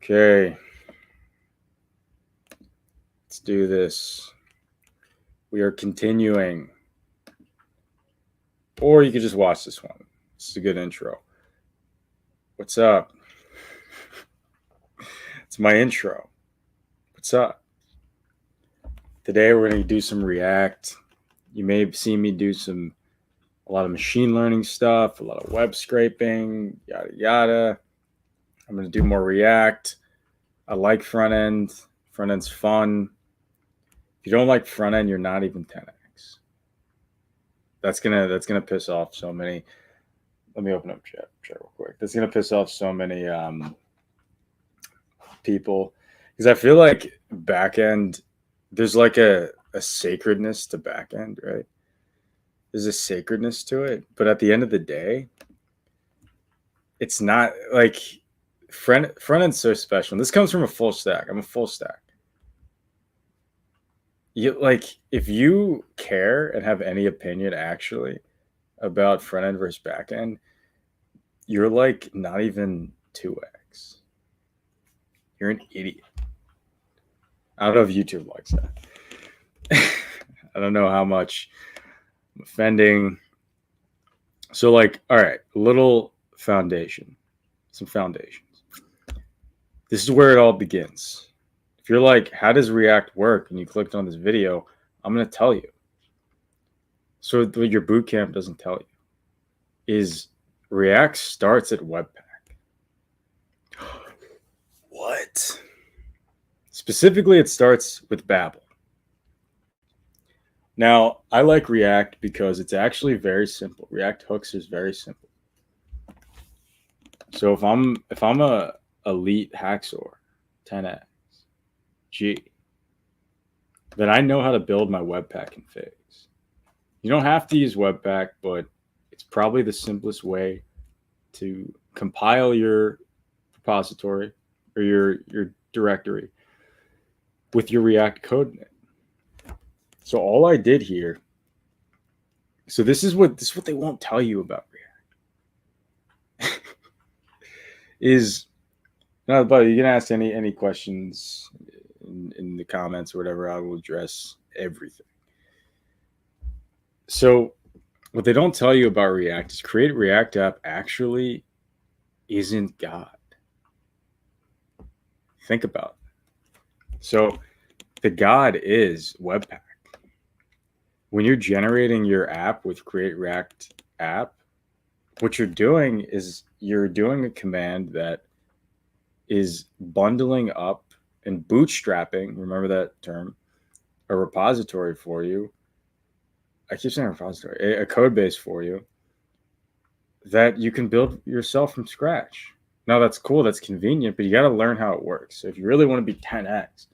Okay, let's do this. We are continuing. Or you could just watch this one. It's a good intro. What's up? It's my intro. What's up? Today we're going to do some React. You may have seen me do a lot of machine learning stuff, a lot of web scraping, yada yada. I'm going to do more React. I like front end. Front end's fun. If you don't like front end, you're not even 10x. That's gonna piss off so many. Let me open up chat real quick. That's gonna piss off so many people because I feel like backend. There's like a sacredness to backend, right? There's a sacredness to it, but at the end of the day, it's not like front end's so special. And this comes from a full stack. I'm a full stack. If you care and have any opinion actually about front end versus back end, you're like not even 2x. You're an idiot. I don't know if YouTube likes that. I don't know how much I'm offending. So all right, a little foundation, some foundations. This is where it all begins. If you're like, how does React work? And you clicked on this video, I'm going to tell you. So what your bootcamp doesn't tell you is React starts at Webpack. What? Specifically, it starts with Babel. Now, I like React because it's actually very simple. React hooks is very simple. So if I'm a Leet Haxor 10x G, then I know how to build my Webpack configs. You don't have to use Webpack, but it's probably the simplest way to compile your repository or your directory with your React code in it. So all I did here, so this is what they won't tell you about React. Is no, but you can ask any questions in the comments or whatever. I will address everything. So what they don't tell you about React is create a React app actually isn't God. Think about it. So the God is Webpack. When you're generating your app with create React app, what you're doing is you're doing a command that is bundling up and bootstrapping, remember that term, a repository for you. I keep saying repository, a code base for you that you can build yourself from scratch. Now that's cool, that's convenient, but you got to learn how it works. So if you really want to be 10x,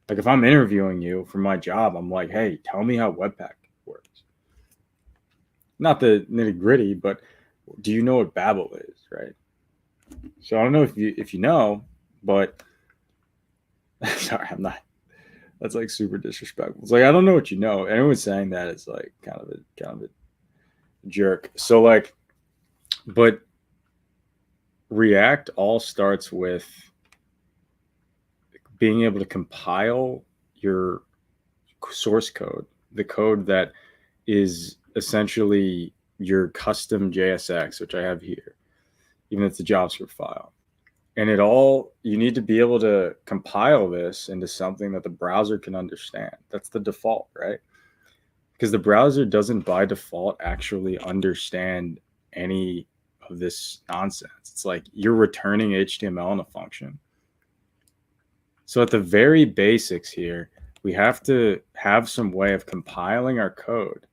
like if I'm interviewing you for my job, I'm like, hey, tell me how Webpack works. Not the nitty gritty, but do you know what Babel is, right? So I don't know if you know, but sorry, I'm not. That's like super disrespectful. It's like I don't know what you know. Anyone saying that is like kind of a jerk. So but React all starts with being able to compile your source code, the code that is essentially your custom JSX, which I have here, even if it's a JavaScript file. And you need to be able to compile this into something that the browser can understand. That's the default, right? Because the browser doesn't by default actually understand any of this nonsense. It's like you're returning HTML in a function. So at the very basics here, we have to have some way of compiling our code.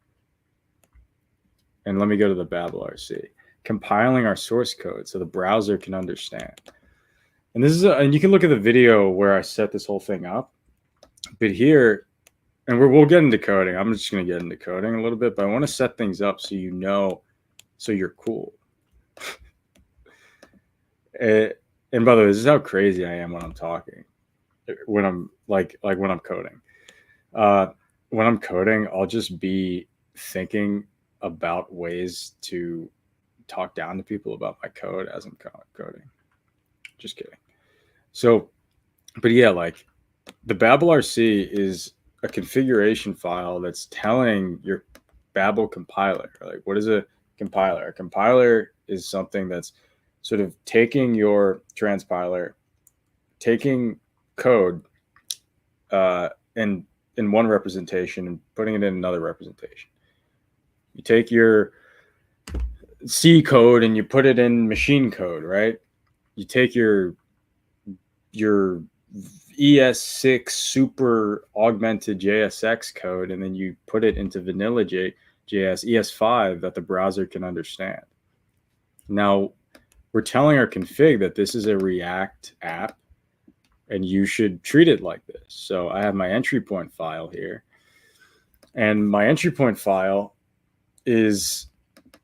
And let me go to the Babel RC. Compiling our source code so the browser can understand. And this is, and you can look at the video where I set this whole thing up. But here, and we'll get into coding. I'm just going to get into coding a little bit, but I want to set things up so you know, so you're cool. And by the way, this is how crazy I am when I'm talking. When I'm like when I'm coding. When I'm coding, I'll just be thinking about ways to talk down to people about my code as I'm coding. Just kidding. So, but yeah, like the Babel RC is a configuration file that's telling your Babel compiler. Like, what is a compiler? A compiler is something that's sort of taking your transpiler, taking code in one representation and putting it in another representation. You take your C code and you put it in machine code, right? You take your ES6 super augmented JSX code and then you put it into vanilla JS ES5 that the browser can understand. Now, we're telling our config that this is a React app and you should treat it like this. So I have my entry point file here. And my entry point file is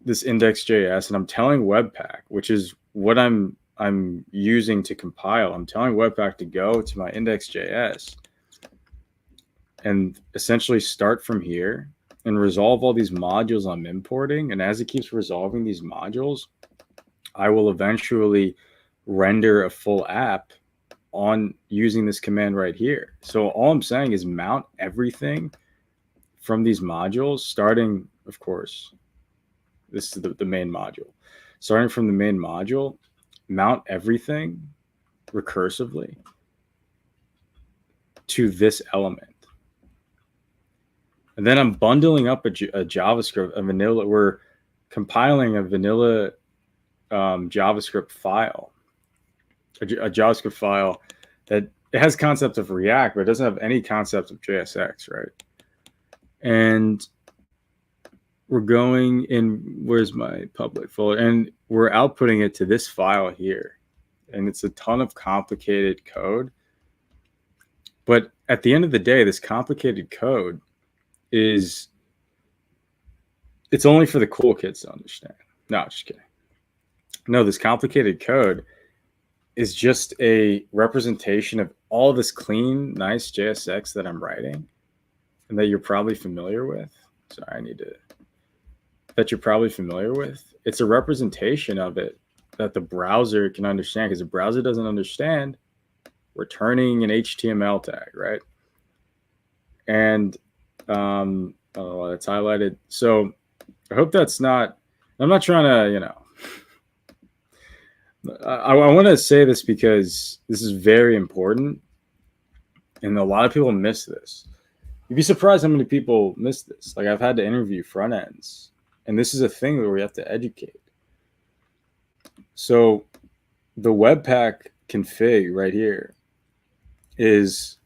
this index.js, and I'm telling Webpack, which is what I'm using to compile. I'm telling Webpack to go to my index.js and essentially start from here and resolve all these modules I'm importing. And as it keeps resolving these modules, I will eventually render a full app on using this command right here. So all I'm saying is mount everything from these modules, starting, of course, this is the main module. Starting from the main module, mount everything recursively to this element. And then I'm bundling up a JavaScript, a vanilla, we're compiling a vanilla JavaScript file, a JavaScript file that it has concept of React, but it doesn't have any concept of JSX, right? And we're going in, where's my public folder? And we're outputting it to this file here. And it's a ton of complicated code. But at the end of the day, this complicated code it's only for the cool kids to understand. No, just kidding. No, this complicated code is just a representation of all this clean, nice JSX that I'm writing and that you're probably familiar with. Sorry, that you're probably familiar with. It's a representation of it that the browser can understand, because the browser doesn't understand returning an HTML tag, right? And oh, it's highlighted. So I hope that's not, I'm not trying to, I want to say this because this is very important. And a lot of people miss this. You'd be surprised how many people miss this. Like, I've had to interview front ends, and this is a thing where we have to educate. So the Webpack config right here is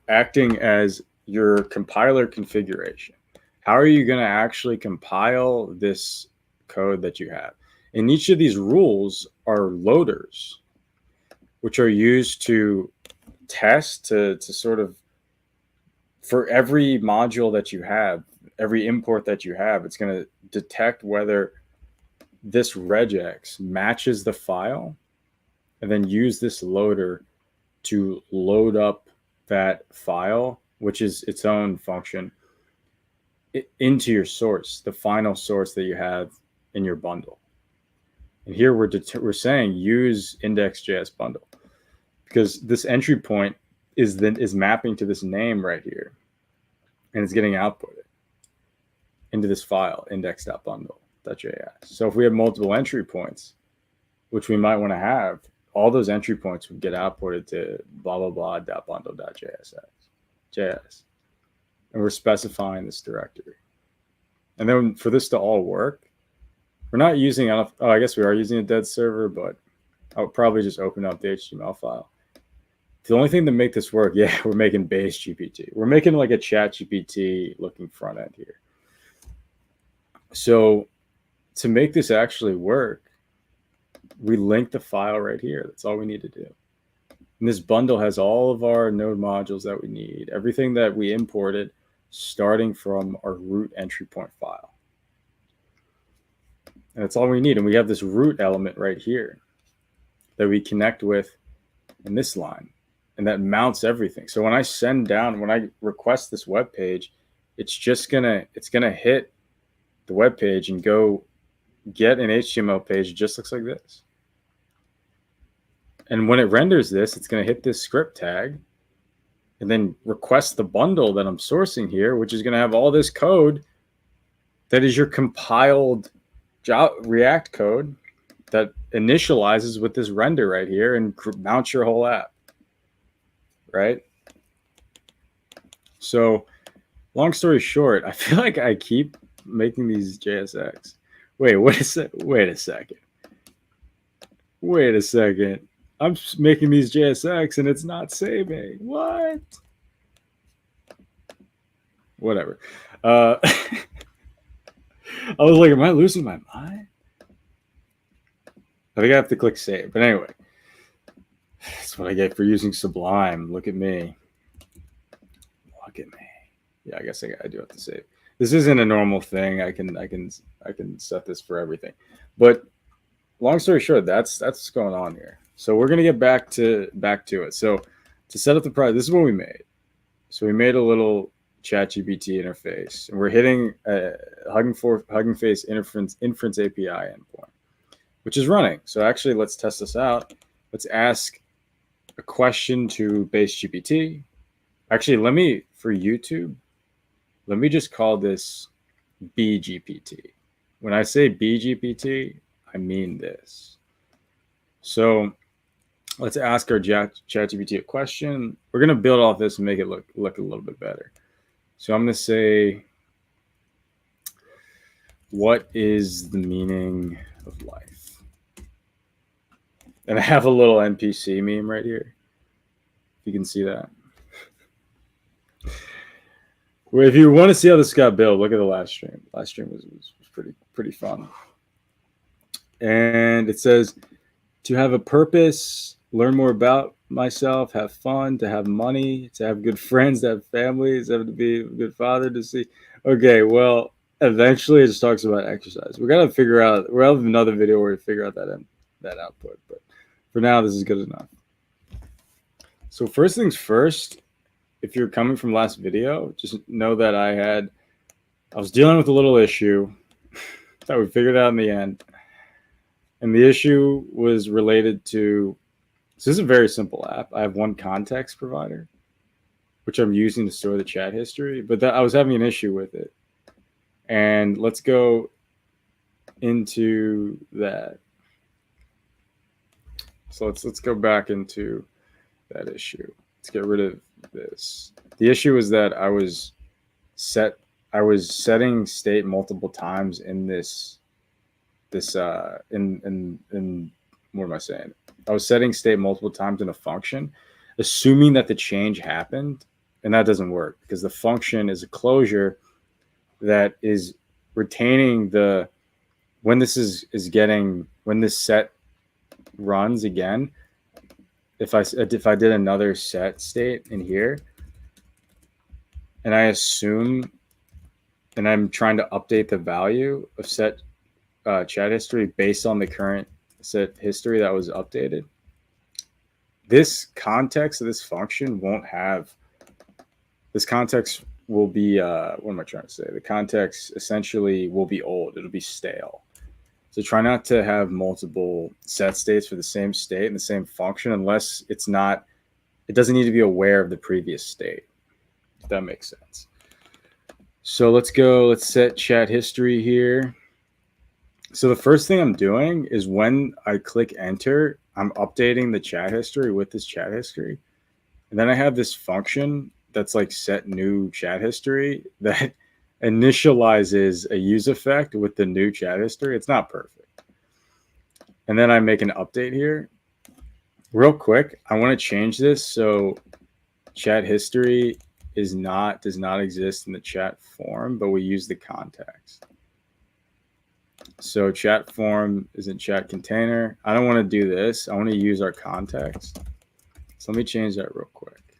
acting as your compiler configuration. How are you going to actually compile this code that you have? And each of these rules are loaders, which are used to test, to sort of, for every module that you have, every import that you have, it's going to detect whether this regex matches the file, and then use this loader to load up that file, which is its own function, into your source, the final source that you have in your bundle. And here we're saying use index.js bundle, because this entry point is mapping to this name right here, and it's getting outputted into this file, index.bundle.js. So if we have multiple entry points, which we might want to have, all those entry points would get outputted to blah blah blah.bundle.js. And we're specifying this directory. And then for this to all work, we're not using, I guess we are using a dead server, but I'll probably just open up the HTML file. The only thing to make this work, yeah, we're making base GPT. We're making like a ChatGPT looking front end here. So to make this actually work, we link the file right here. That's all we need to do. And this bundle has all of our node modules that we need, everything that we imported, starting from our root entry point file. And that's all we need. And we have this root element right here that we connect with in this line, and that mounts everything. So when I send down, when I request this web page, it's gonna hit the web page and go get an HTML page. It just looks like this. And when it renders this, it's going to hit this script tag and then request the bundle that I'm sourcing here, which is going to have all this code that is your compiled React code that initializes with this render right here and mounts your whole app, right? So long story short, I feel like I keep making these JSX. Wait a second. I'm making these JSX and it's not saving. What? Whatever. I was like, am I losing my mind? I think I have to click save. But anyway, that's what I get for using Sublime. Look at me. Yeah, I guess I do have to save. This isn't a normal thing. I can set this for everything. But long story short, that's what's going on here. So we're gonna get back to it. So to set up the project, this is what we made. So we made a little ChatGPT interface, and we're hitting a Hugging Face inference API endpoint, which is running. So actually, let's test this out. Let's ask a question to base GPT. Actually, for YouTube, let me just call this BGPT. When I say BGPT, I mean this. So let's ask our ChatGPT a question. We're going to build off this and make it look a little bit better. So I'm going to say, what is the meaning of life? And I have a little NPC meme right here. If you can see that. If you want to see how this got built, look at the last stream. Last stream was pretty fun. And it says, to have a purpose, learn more about myself, have fun, to have money, to have good friends, to have families, to be a good father, to see. Okay, well, eventually it just talks about exercise. We're going to figure out, we'll have another video where we figure out that output. But for now, this is good enough. So first things first, if you're coming from last video, just know that I was dealing with a little issue that we figured out in the end. And the issue was related to, so this is a very simple app. I have one context provider, which I'm using to store the chat history, but I was having an issue with it. And let's go into that. So let's go back into that issue. Let's get rid of this. The issue is that I was setting state multiple times in what am I saying? I was setting state multiple times in a function, assuming that the change happened, and that doesn't work because the function is a closure that is retaining when this set runs again. If I did another set state in here, and I assume, and I'm trying to update the value of set chat history based on the current set history that was updated, this context of this function won't have, this context will be, what am I trying to say? The context essentially will be old. It'll be stale. So try not to have multiple set states for the same state and the same function unless it doesn't need to be aware of the previous state, if that makes sense. So let's set chat history here. So the first thing I'm doing is when I click enter, I'm updating the chat history with this chat history. And then I have this function that's like set new chat history that initializes a use effect with the new chat history. It's not perfect. And then I make an update here. Real quick, I want to change this so chat history does not exist in the chat form, but we use the context. So chat form is in chat container. I don't want to do this. I want to use our context. So let me change that real quick.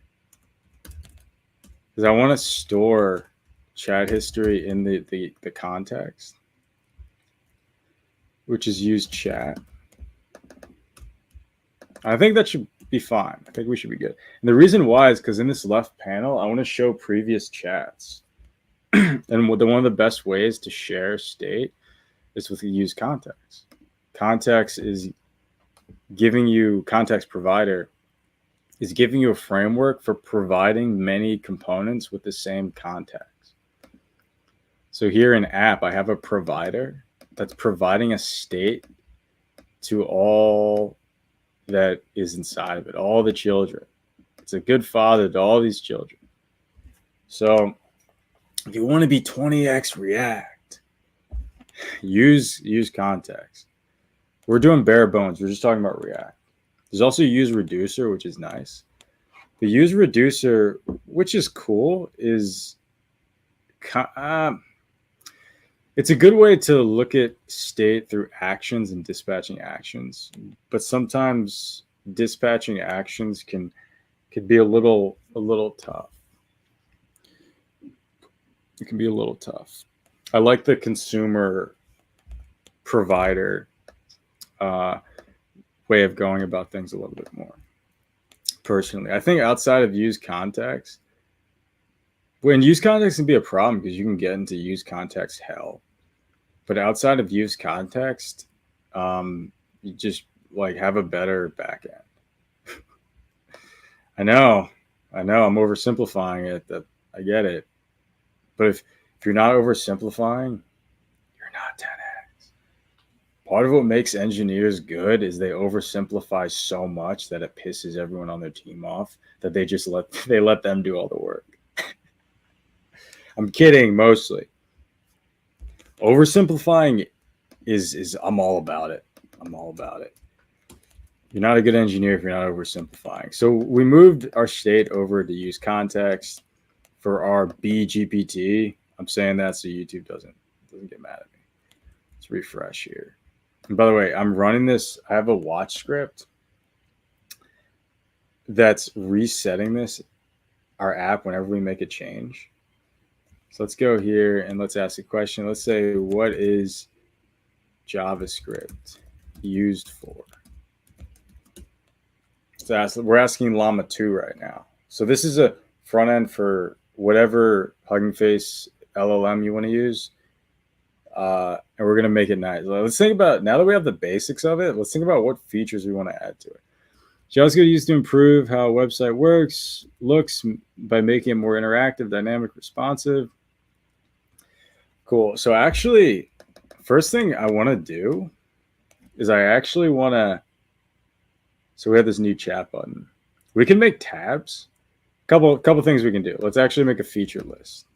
Because I want to store chat history in the context, which is use chat. I think that should be fine. I think we should be good. And the reason why is because in this left panel, I want to show previous chats. And one of the best ways to share state is with use context. Context is giving you context provider is giving you a framework for providing many components with the same context. So here in app, I have a provider that's providing a state to all that is inside of it, all the children. It's a good father to all these children. So if you want to be 20x React, use context. We're doing bare bones. We're just talking about React. There's also use reducer, which is nice. The use reducer, which is cool, is it's a good way to look at state through actions and dispatching actions. But sometimes dispatching actions can be a little tough. It can be a little tough. I like the consumer provider way of going about things a little bit more. Personally, I think outside of use context, when use context can be a problem because you can get into use context hell. But outside of use context, you just like have a better backend. I know I'm oversimplifying it. I get it. But if you're not oversimplifying, you're not 10x. Part of what makes engineers good is they oversimplify so much that it pisses everyone on their team off that they just let them do all the work. I'm kidding, mostly. Oversimplifying is I'm all about it. You're not a good engineer if you're not oversimplifying. So we moved our state over to use context for our BGPT. I'm saying that so YouTube doesn't get mad at me. Let's refresh here. And by the way, I'm running this. I have a watch script that's resetting our app whenever we make a change. So let's go here and let's ask a question. Let's say, what is JavaScript used for? We're asking Llama 2 right now. So this is a front end for whatever Hugging Face LLM you want to use. And we're going to make it nice. Let's think about, now that we have the basics of it, let's think about what features we want to add to it. JavaScript used to improve how a website looks by making it more interactive, dynamic, responsive. Cool. So actually, first thing I want to do is I actually want to, so we have this new chat button. We can make tabs. Couple things we can do. Let's actually make a feature list.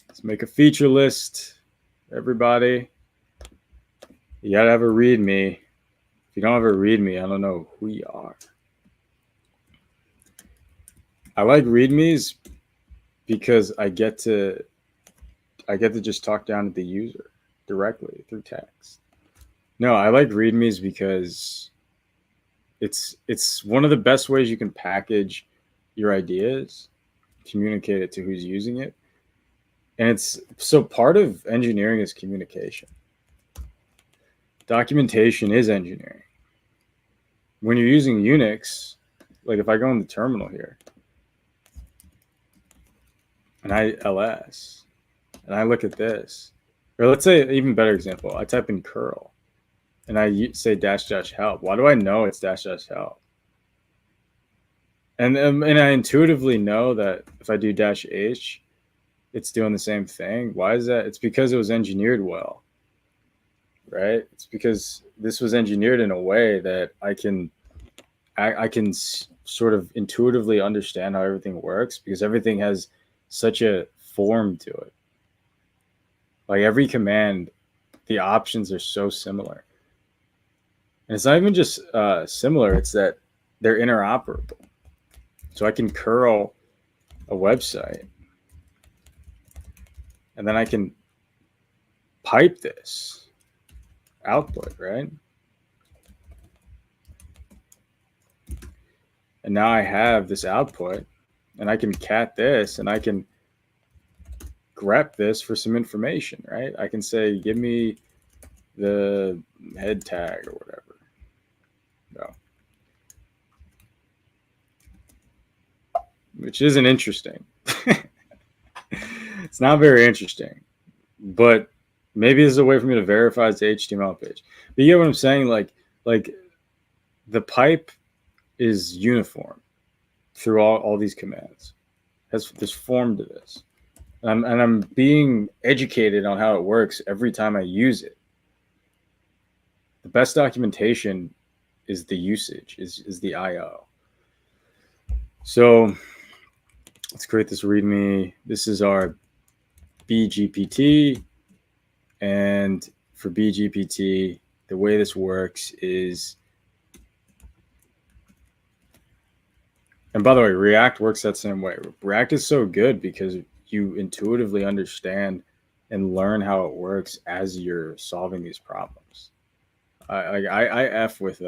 Let's make a feature list. Everybody, you gotta have a README. If you don't have a README, I don't know who you are. I like READMEs because I get to just talk down to the user directly through text. No, I like READMEs because it's one of the best ways you can package your ideas, communicate it to who's using it. And it's so part of engineering is communication. Documentation is engineering. When you're using Unix, like if I go in the terminal here and I ls and I look at this, or let's say even better example, I type in curl and I say -- help. Why do I know it's -- help? And I intuitively know that if I do -h, it's doing the same thing. Why is that? It's because it was engineered well, right? It's because this was engineered in a way that I can sort of intuitively understand how everything works because everything has such a form to it. Like every command, the options are so similar. And it's not even just similar, it's that they're interoperable. So I can curl a website and then I can pipe this output, right? And now I have this output and I can cat this and I can grep this for some information, right? I can say, give me the head tag or whatever. No. Which isn't interesting. It's not very interesting, but maybe this is a way for me to verify it's the HTML page. But you get what I'm saying? Like the pipe is uniform through all these commands. Has this form to this. And I'm being educated on how it works every time I use it. The best documentation is the usage, is the IO. So let's create this README. This is our BGPT. And for BGPT, the way this works is, and by the way, React works that same way. React is so good because you intuitively understand and learn how it works as you're solving these problems. I F with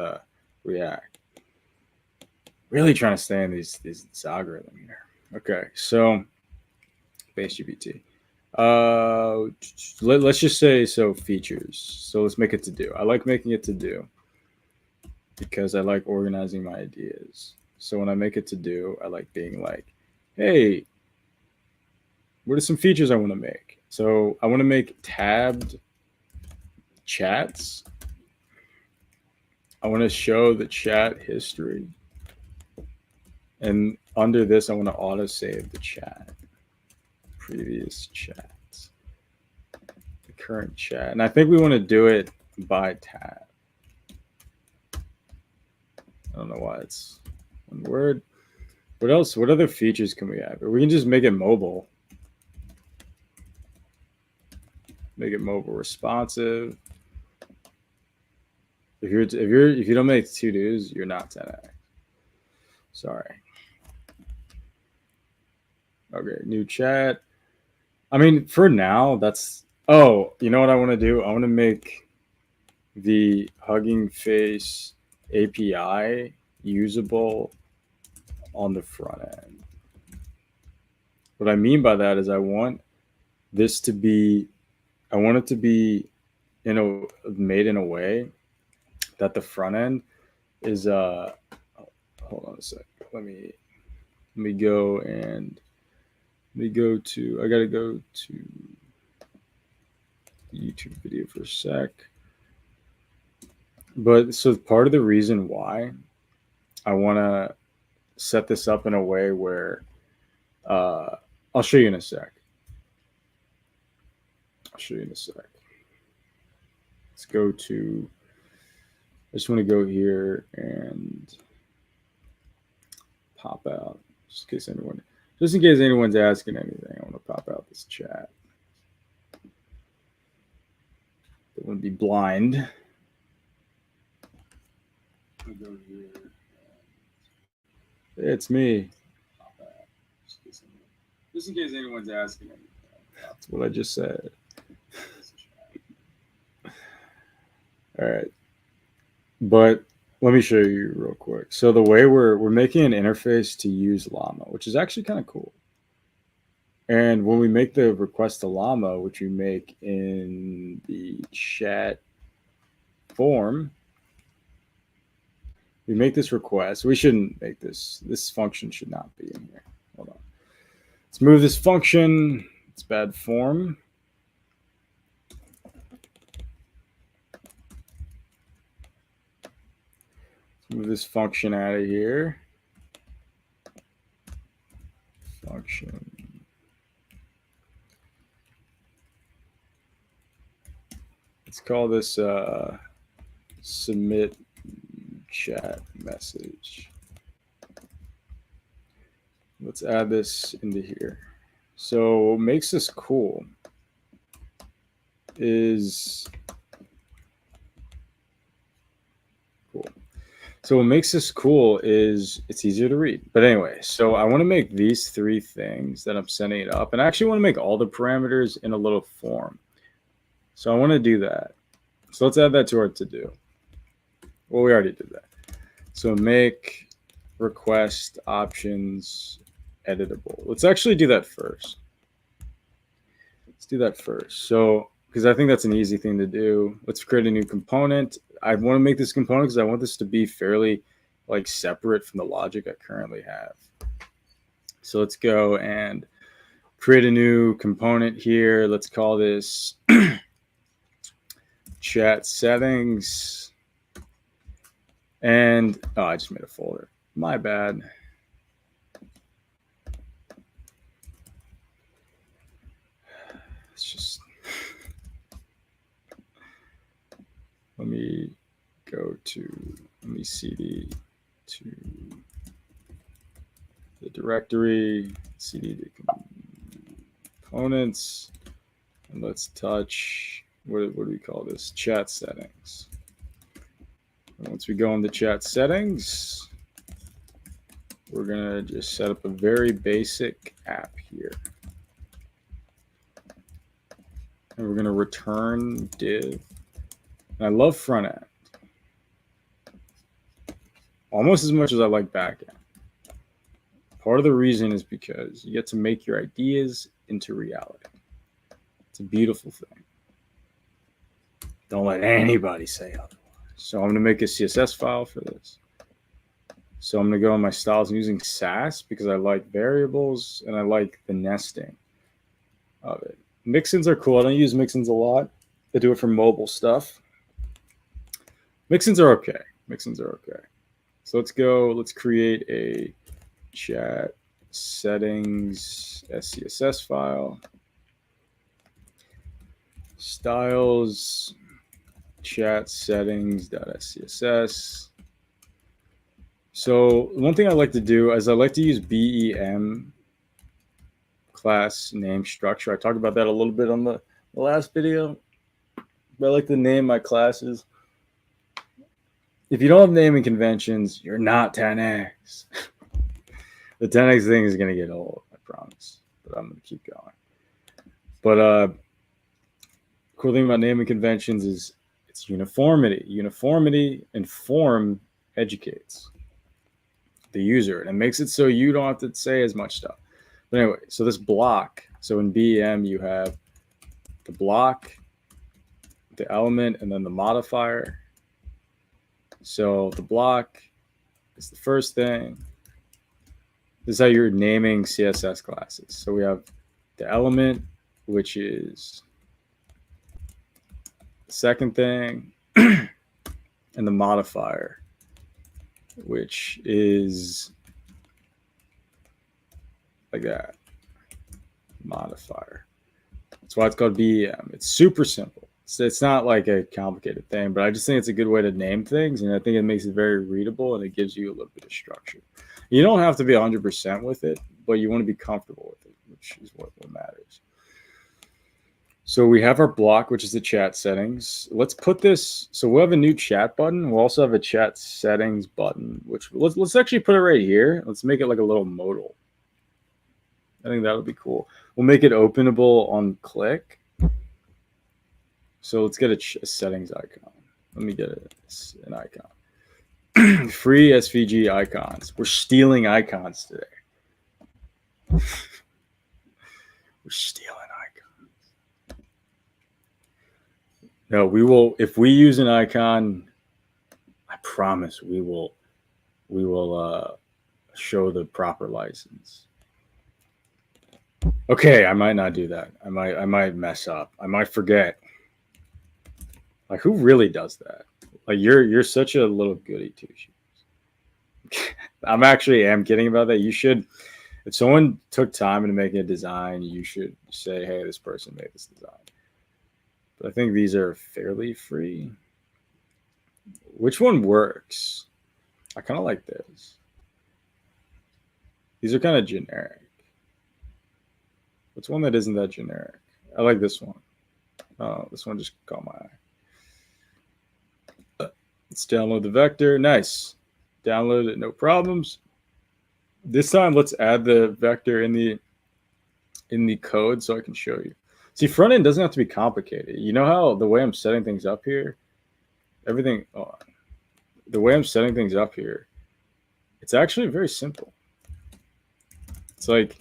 React. Really trying to stay in this algorithm here. Okay, so base GPT. Let's just say features. So let's make it to do. I like making it to do because I like organizing my ideas. So when I make it to do, I like being like, hey, what are some features I want to make? So I want to make tabbed chats. I want to show the chat history. And under this, I want to auto save the chat, previous chats, the current chat. And I think we want to do it by tab. I don't know why it's one word. What else? What other features can we have? Or we can just make it mobile. Make it mobile responsive. If you don't make to-dos, you're not 10x. Sorry. Okay, new chat. I mean, for now, that's. Oh, you know what I want to do? I want to make the Hugging Face API usable on the front end. What I mean by that is I want it to be made in a way that the front end is hold on a sec. Let me go to I gotta go to the YouTube video for a sec. But so part of the reason why I want to set this up in a way where I'll show you in a sec. Let's go to, I just want to go here and pop out just in case anyone's asking anything. I want to pop out this chat. Don't want to be blind. I'll go here. It's me. Just in case anyone's asking anything. That's what I just said. All right. But let me show you real quick. So the way we're making an interface to use Llama, which is actually kind of cool. And when we make the request to Llama, which we make in the chat form, we make this request. We shouldn't make this. This function should not be in here. Hold on. Let's move this function. It's bad form. Let's move this function out of here. Function. Let's call this submit chat message. Let's add this into here. So what makes this cool is it's easier to read. But anyway, so I want to make these three things that I'm setting it up. And I actually want to make all the parameters in a little form. So I want to do that. So let's add that to our to-do. Well, we already did that. So make request options editable. Let's actually do that first. So, because I think that's an easy thing to do. Let's create a new component. I want to make this component because I want this to be fairly like separate from the logic I currently have. So let's go and create a new component here. Let's call this chat settings. And oh, I just made a folder. My bad. It's just, let me cd to the directory, cd to components, and let's touch, what do we call this? Chat settings. And once we go into chat settings, we're gonna just set up a very basic app here. And we're gonna return div. And I love front end almost as much as I like back end. Part of the reason is because you get to make your ideas into reality. It's a beautiful thing. Don't let anybody say otherwise. So I'm going to make a CSS file for this. So I'm going to go on my styles. I'm using Sass because I like variables and I like the nesting of it. Mixins are cool. I don't use mixins a lot. I do it for mobile stuff. Mixins are okay. Mixins are okay. So let's create a chat settings SCSS file. Styles chat settings.scss. So one thing I like to do is I like to use BEM class name structure. I talked about that a little bit on the last video. But I like to name my classes. If you don't have naming conventions, you're not 10x. The 10x thing is going to get old, I promise. But I'm going to keep going. But cool thing about naming conventions is it's uniformity. Uniformity and form educates the user, and it makes it so you don't have to say as much stuff. But anyway, so this block, so in BEM you have the block, the element, and then the modifier. So the block is the first thing. This is how you're naming CSS classes. So we have the element, which is the second thing, and the modifier, which is like that. Modifier. That's why it's called BEM. It's super simple. It's not like a complicated thing, but I just think it's a good way to name things, and I think it makes it very readable, and it gives you a little bit of structure. You don't have to be 100% with it, but you want to be comfortable with it, which is what matters. So we have our block, which is the chat settings. Let's put this, so we'll have a new chat button. We'll also have a chat settings button, which let's actually put it right here. Let's make it like a little modal. I think that would be cool. We'll make it openable on click. So let's get a settings icon. Let me get an icon. Free SVG icons. We're stealing icons today. We're stealing icons. No, we will. If we use an icon, I promise we will show the proper license. Okay, I might not do that. I might mess up. I might forget. Like, who really does that? Like, you're such a little goody two shoes. I'm kidding about that. You should, if someone took time into making a design, you should say, hey, this person made this design. But I think these are fairly free. Which one works? I kind of like this. These are kind of generic. What's one that isn't that generic? I like this one. Oh, this one just caught my eye. Let's download the vector. Nice. Download it, no problems. This time, let's add the vector in the code so I can show you. See, front end doesn't have to be complicated. You know how the way I'm setting things up here, the way I'm setting things up here, it's actually very simple. It's like,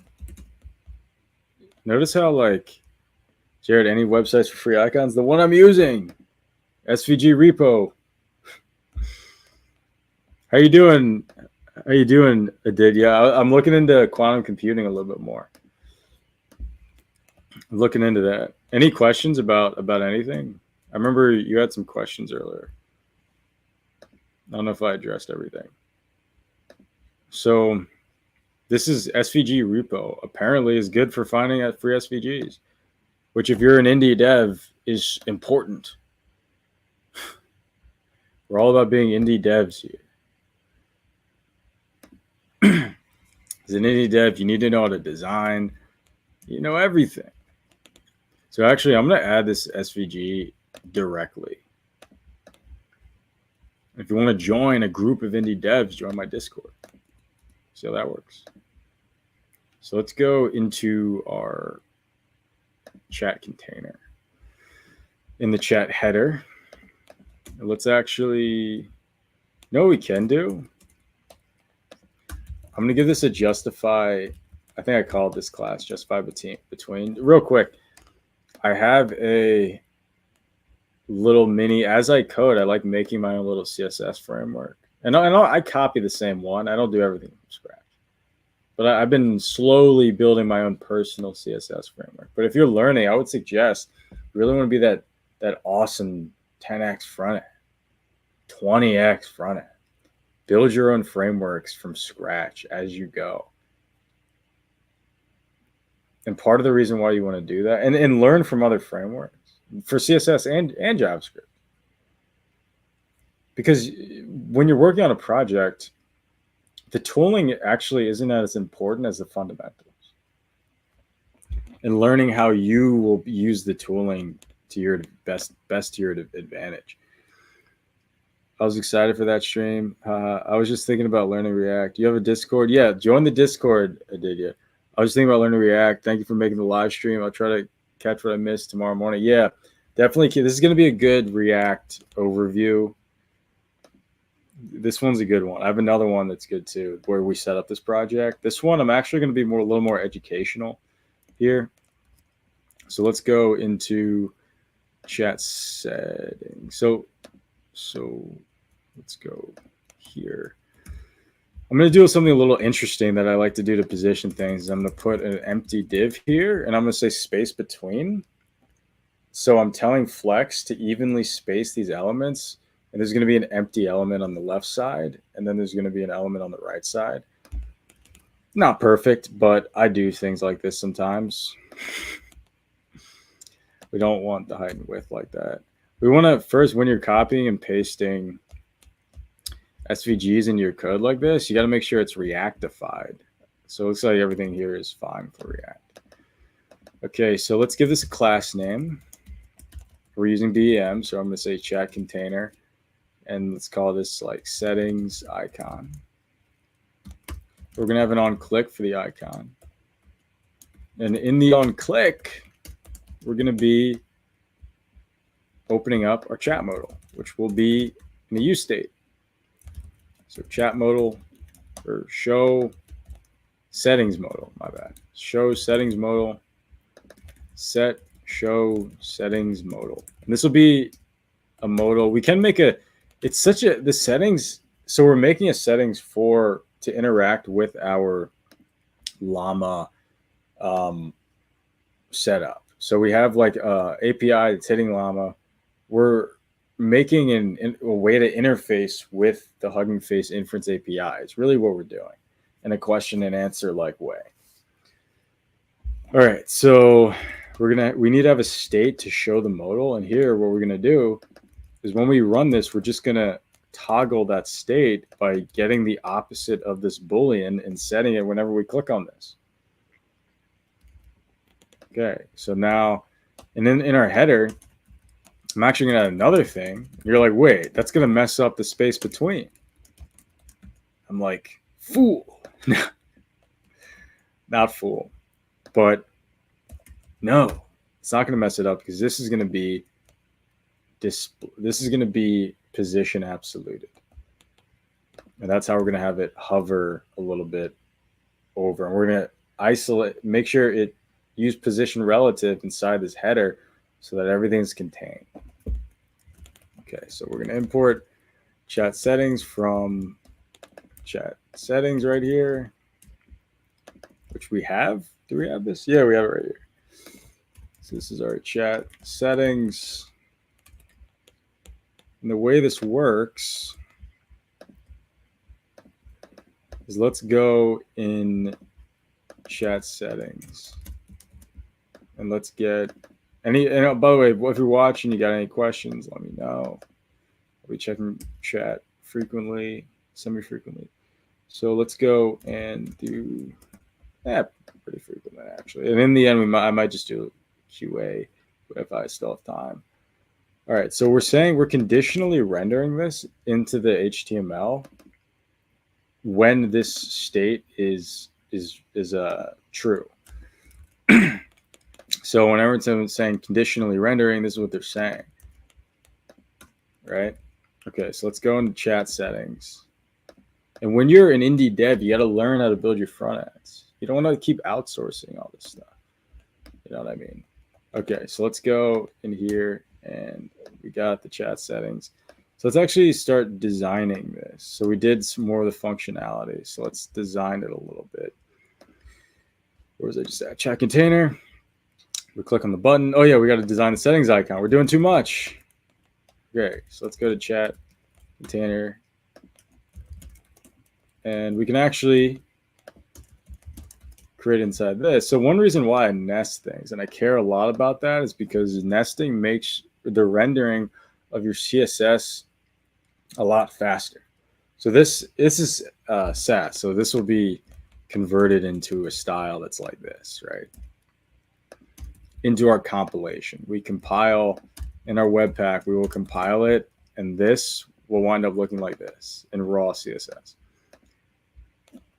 notice how, like, Jared, any websites for free icons? The one I'm using, SVG repo. How you doing? Adid? Yeah, I'm looking into quantum computing a little bit more. I'm looking into that. Any questions about anything? I remember you had some questions earlier. I don't know if I addressed everything. So this is SVG repo. Apparently is good for finding out free SVGs, which if you're an indie dev is important. We're all about being indie devs here. As an indie dev, you need to know how to design, you know, everything. So actually, I'm going to add this SVG directly. If you want to join a group of indie devs, join my Discord. See how that works. So let's go into our chat container. In the chat header, let's actually, you know what we can do? I'm going to give this a justify. I think I called this class justify between. Real quick, I have a little mini, as I code, I like making my own little CSS framework. And I copy the same one. I don't do everything from scratch. But I've been slowly building my own personal CSS framework. But if you're learning, I would suggest you really want to be that awesome 10x front end, 20x front end. Build your own frameworks from scratch as you go. And part of the reason why you want to do that, and learn from other frameworks for CSS and JavaScript. Because when you're working on a project, the tooling actually isn't as important as the fundamentals. And learning how you will use the tooling to your best to your advantage. I was excited for that stream. I was just thinking about learning React. You have a Discord? Yeah, join the Discord, Aditya. I was thinking about learning React. Thank you for making the live stream. I'll try to catch what I missed tomorrow morning. Yeah, definitely. This is going to be a good React overview. This one's a good one. I have another one that's good too, where we set up this project. This one, I'm actually going to be a little more educational here. So let's go into chat settings. So let's go here. I'm going to do something a little interesting that I like to do to position things. I'm going to put an empty div here, and I'm going to say space between. So I'm telling Flex to evenly space these elements, and there's going to be an empty element on the left side, and then there's going to be an element on the right side. Not perfect, but I do things like this sometimes. We don't want the height and width like that. We want to first, when you're copying and pasting SVGs into your code like this, you got to make sure it's Reactified. So it looks like everything here is fine for React. Okay, so let's give this a class name. We're using BEM, so I'm going to say chat container, and let's call this like settings icon. We're going to have an on click for the icon. And in the on click, we're going to be opening up our chat modal, which will be in the use state. So chat modal or show settings modal, my bad. Show settings modal, set show settings modal. And this will be a modal. We can make the settings. So we're making a settings to interact with our Llama setup. So we have like a API that's hitting Llama. We're making a way to interface with the Hugging Face inference API. It's really what we're doing in a question and answer like way. All right, so we need to have a state to show the modal, and here what we're gonna do is when we run this, we're just gonna toggle that state by getting the opposite of this Boolean and setting it whenever we click on this. Okay, so now, and then in our header, I'm actually going to add another thing. You're like, wait, that's going to mess up the space between. I'm like, fool. Not fool. But no, it's not going to mess it up because this is going to be position absoluted. And that's how we're going to have it hover a little bit over. And we're going to isolate, make sure it use position relative inside this header so that everything's contained. Okay, so we're going to import chat settings from chat settings right here, which we have. Do we have this? Yeah, we have it right here. So this is our chat settings. And the way this works is let's go in chat settings and let's get any. And by the way, if you're watching, you got any questions, let me know. I'll be checking chat frequently, semi-frequently. So let's go and do pretty frequently actually. And in the end, I might just do QA if I still have time. All right, so we're saying we're conditionally rendering this into the HTML when this state is true. So whenever someone's saying conditionally rendering, this is what they're saying, right? Okay, so let's go into chat settings. And when you're an indie dev, you got to learn how to build your front ends. You don't want to keep outsourcing all this stuff. You know what I mean? Okay, so let's go in here and we got the chat settings. So let's actually start designing this. So we did some more of the functionality. So let's design it a little bit. Where was I just at? Chat container. We click on the button. Oh yeah, we got to design the settings icon. We're doing too much. Okay, so let's go to chat container. And we can actually create inside this. So one reason why I nest things, and I care a lot about that, is because nesting makes the rendering of your CSS a lot faster. So this is Sass. So this will be converted into a style that's like this, right? Into our compilation. We compile in our Webpack, we will compile it, and this will wind up looking like this in raw CSS.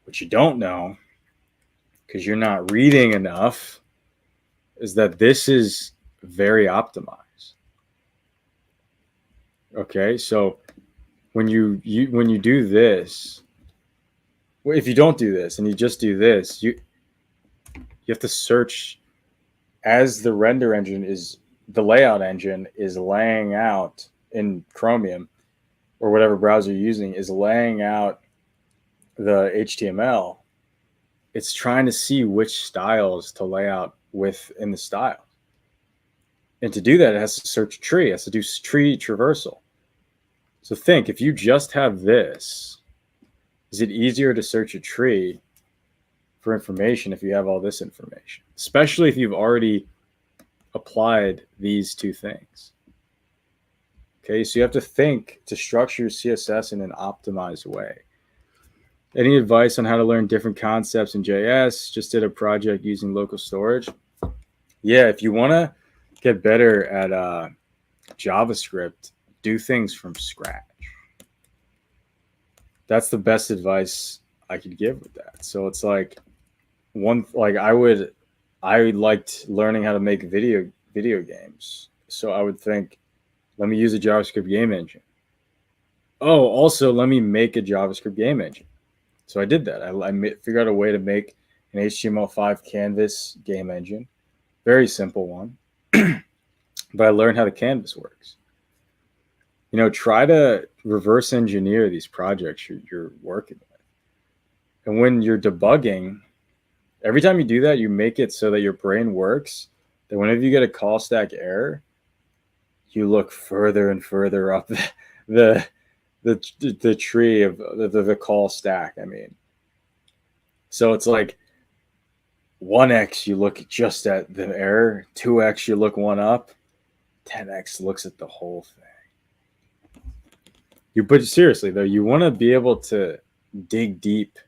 What you don't know, because you're not reading enough, is that this is very optimized. Okay, so when you do this, well, if you don't do this and you just do this, you have to search as the render engine is, the layout engine is laying out in Chromium or whatever browser you're using is laying out the HTML. It's trying to see which styles to lay out within the style. And to do that, it has to search a tree. It has to do tree traversal. So think, if you just have this, is it easier to search a tree for information if you have all this information? Especially if you've already applied these two things. Okay, so you have to think to structure your CSS in an optimized way. Any advice on how to learn different concepts in JS? Just did a project using local storage. Yeah, if you want to get better at JavaScript, do things from scratch. That's the best advice I could give with that. So it's like I liked learning how to make video games. So I would think, let me use a JavaScript game engine. Oh, also let me make a JavaScript game engine. So I did that. I figured out a way to make an HTML5 canvas game engine. Very simple one. But I learned how the canvas works. You know, try to reverse engineer these projects you're working with. And when you're debugging, every time you do that, you make it so that your brain works, that whenever you get a call stack error, you look further and further up the tree of the call stack. I mean, so it's like 1x you look just at the error, 2x you look one up, 10x looks at the whole thing. But seriously though, you want to be able to dig deep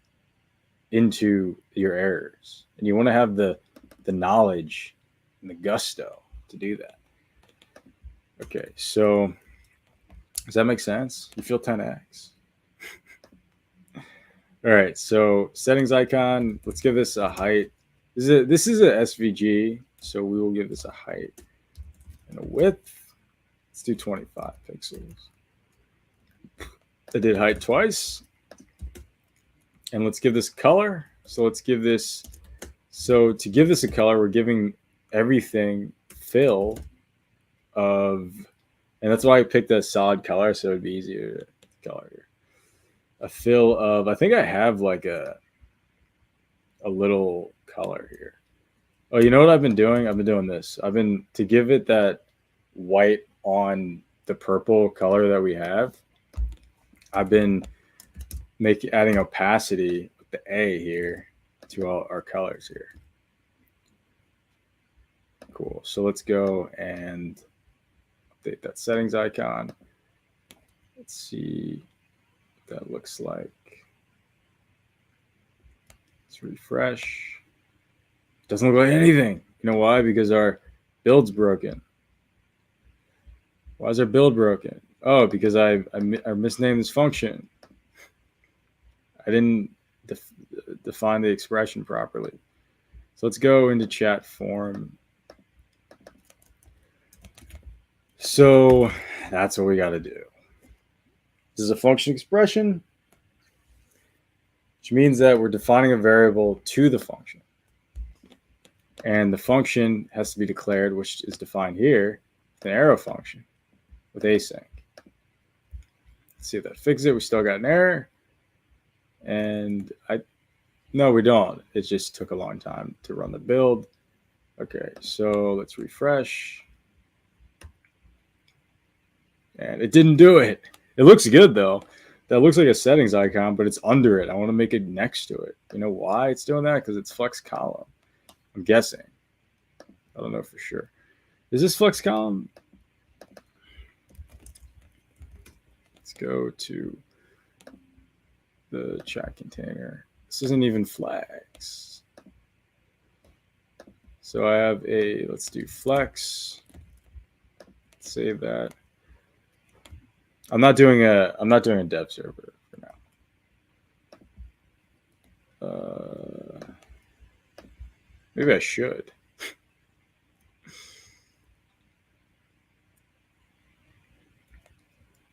into your errors, and you want to have the knowledge and the gusto to do that. Okay, so does that make sense? You feel 10x? All right, so settings icon. Let's give this a height. This is a SVG, so we will give this a height and a width. Let's do 25 pixels. I did height twice. And let's give this color. So let's give this, so to give this a color, we're giving everything fill of, and that's why I picked a solid color, so it'd be easier to color here. A fill of, I think I have like a little color here. Oh, you know what I've been doing? I've been doing this. To give it that white on the purple color that we have, I've been adding opacity with the A here to all our colors here. Cool. So let's go and update that settings icon. Let's see what that looks like. Let's refresh. Doesn't look like anything. You know why? Because our build's broken. Why is our build broken? Oh, because I misnamed this function. I didn't define the expression properly. So let's go into chat form. So that's what we got to do. This is a function expression, which means that we're defining a variable to the function. And the function has to be declared, which is defined here, an arrow function with async. Let's see if that fixes it. We still got an error. And no, we don't. It just took a long time to run the build. Okay, so let's refresh. And it didn't do it. It looks good though. That looks like a settings icon, but it's under it. I want to make it next to it. You know why it's doing that? Because it's flex column. I'm guessing. I don't know for sure. Is this flex column? Let's go to the chat container. This isn't even flex. So I have a, let's do flex. Save that. I'm not doing a dev server for now. Maybe I should.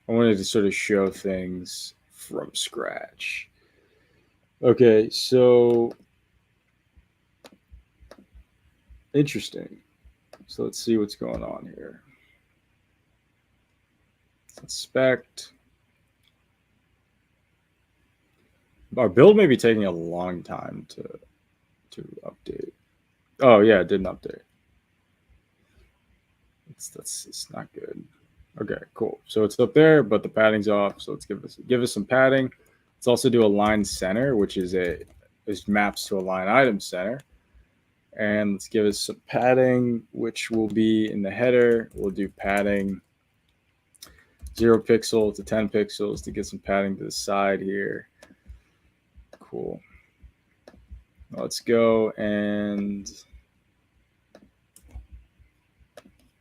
I wanted to sort of show things from scratch. Okay, so interesting. So let's see what's going on here. Let's inspect. Our build may be taking a long time to update. Oh yeah, it didn't update. It's not good. Okay, cool. So it's up there, but the padding's off. So let's give us some padding. Let's also do a line center, which is maps to a line item center. And let's give us some padding, which will be in the header. We'll do padding 0 pixel to 10 pixels to get some padding to the side here. Cool. Let's go and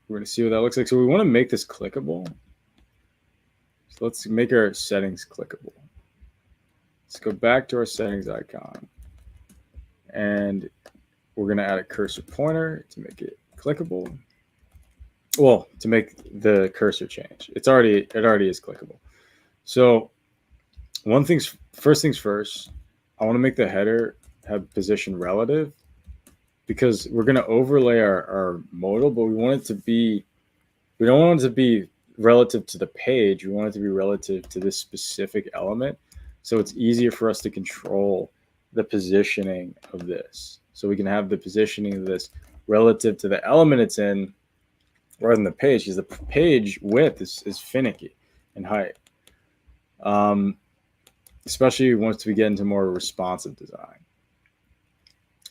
we're going to see what that looks like. So we want to make this clickable. So let's make our settings clickable. Let's go back to our settings icon. And we're going to add a cursor pointer to make it clickable. Well, to make the cursor change. It already is clickable. So first things first, I want to make the header have position relative, because we're going to overlay our modal, but we don't want it to be relative to the page. We want it to be relative to this specific element. So it's easier for us to control the positioning of this. So we can have the positioning of this relative to the element it's in rather than the page, because the page width is finicky in height. Especially once we get into more responsive design.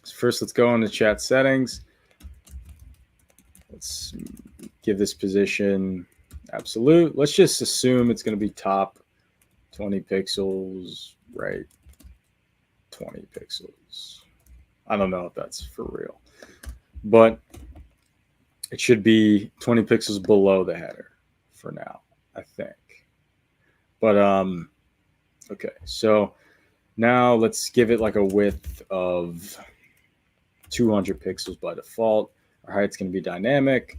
So first, let's go into chat settings. Let's give this position absolute. Let's just assume it's going to be top 20 pixels, right? 20 pixels. I don't know if that's for real, but it should be 20 pixels below the header for now, I think. But okay, so now let's give it like a width of 200 pixels by default. Our height's going to be dynamic.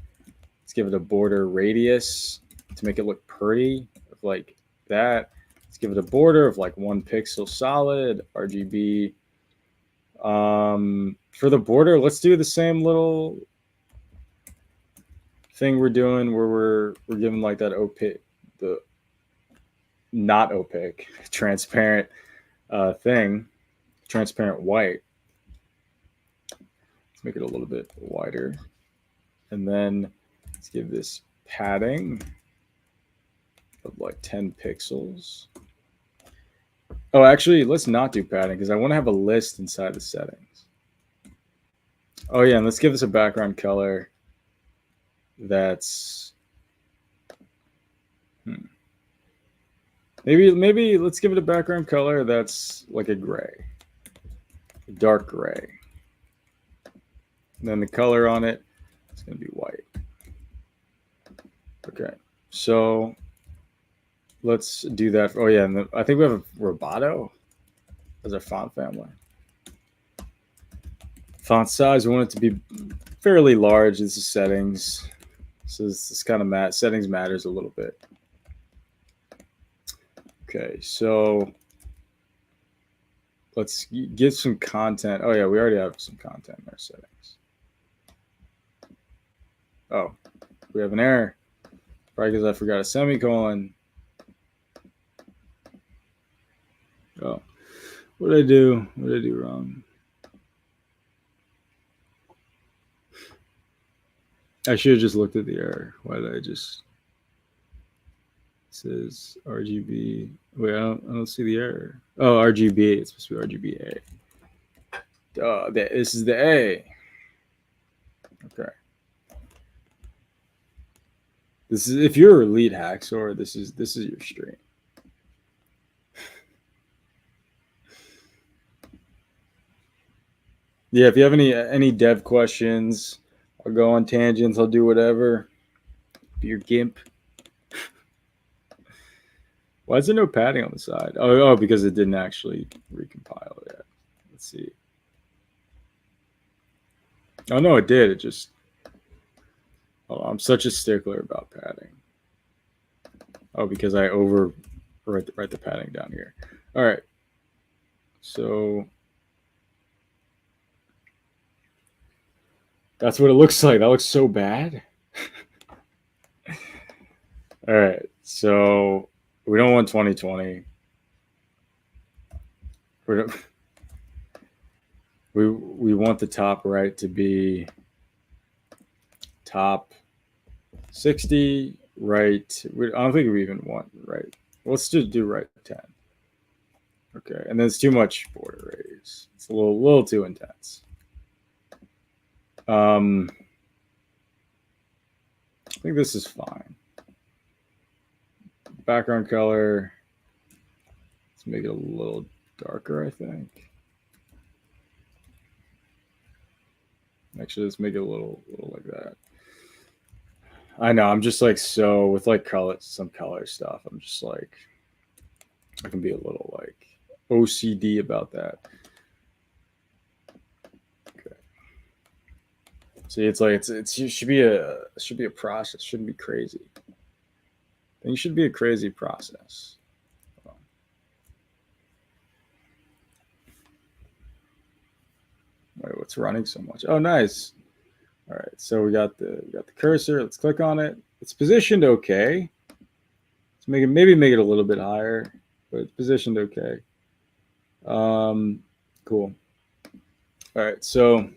Let's give it a border radius to make it look pretty, like that. Let's give it a border of like 1 pixel solid, RGB. For the border, let's do the same little thing we're doing where we're giving like that opaque, the not opaque, transparent thing, transparent white. Let's make it a little bit wider. And then let's give this padding of like 10 pixels. Oh, actually, let's not do padding because I want to have a list inside the settings. Oh yeah, and let's give this a background color that's maybe let's give it a background color that's like a gray, a dark gray. And then the color on it is going to be white. Okay, so let's do that. Oh yeah, and I think we have a Roboto as our font family. Font size, we want it to be fairly large. This is settings. So this kind of settings matters a little bit. Okay, so let's get some content. Oh yeah, we already have some content in our settings. Oh, we have an error. Probably because I forgot a semicolon. Oh, what did I do? What did I do wrong? I should have just looked at the error. Why did I just... It says RGB. Wait, I don't see the error. Oh, RGB. It's supposed to be RGBA. This is the A. Okay. This is if you're a Leet Haxor, this is your stream. Yeah, if you have any dev questions, I'll go on tangents. I'll do whatever. Be your gimp. Why is there no padding on the side? Oh, because it didn't actually recompile yet. Let's see. Oh no, it did. It just. Oh, I'm such a stickler about padding. Oh, because I write the padding down here. All right. So that's what it looks like. That looks so bad. All right. So we don't want 2020. We want the top right to be top 60, right. I don't think we even want right. Let's just do right 10. Okay, and then it's too much border radius. It's a little too intense. I think this is fine. Background color. Let's make it a little darker, I think. Actually, let's make it a little like that. I know, I'm just like, so with like some color stuff, I'm just like, I can be a little like OCD about that. Okay. See, it's like it should be a process. It shouldn't be crazy. I think it should be a crazy process. Wait, what's running so much? Oh, nice. All right, so we got the cursor. Let's click on it. It's positioned okay. Let's maybe make it a little bit higher, but it's positioned okay. Cool. All right, so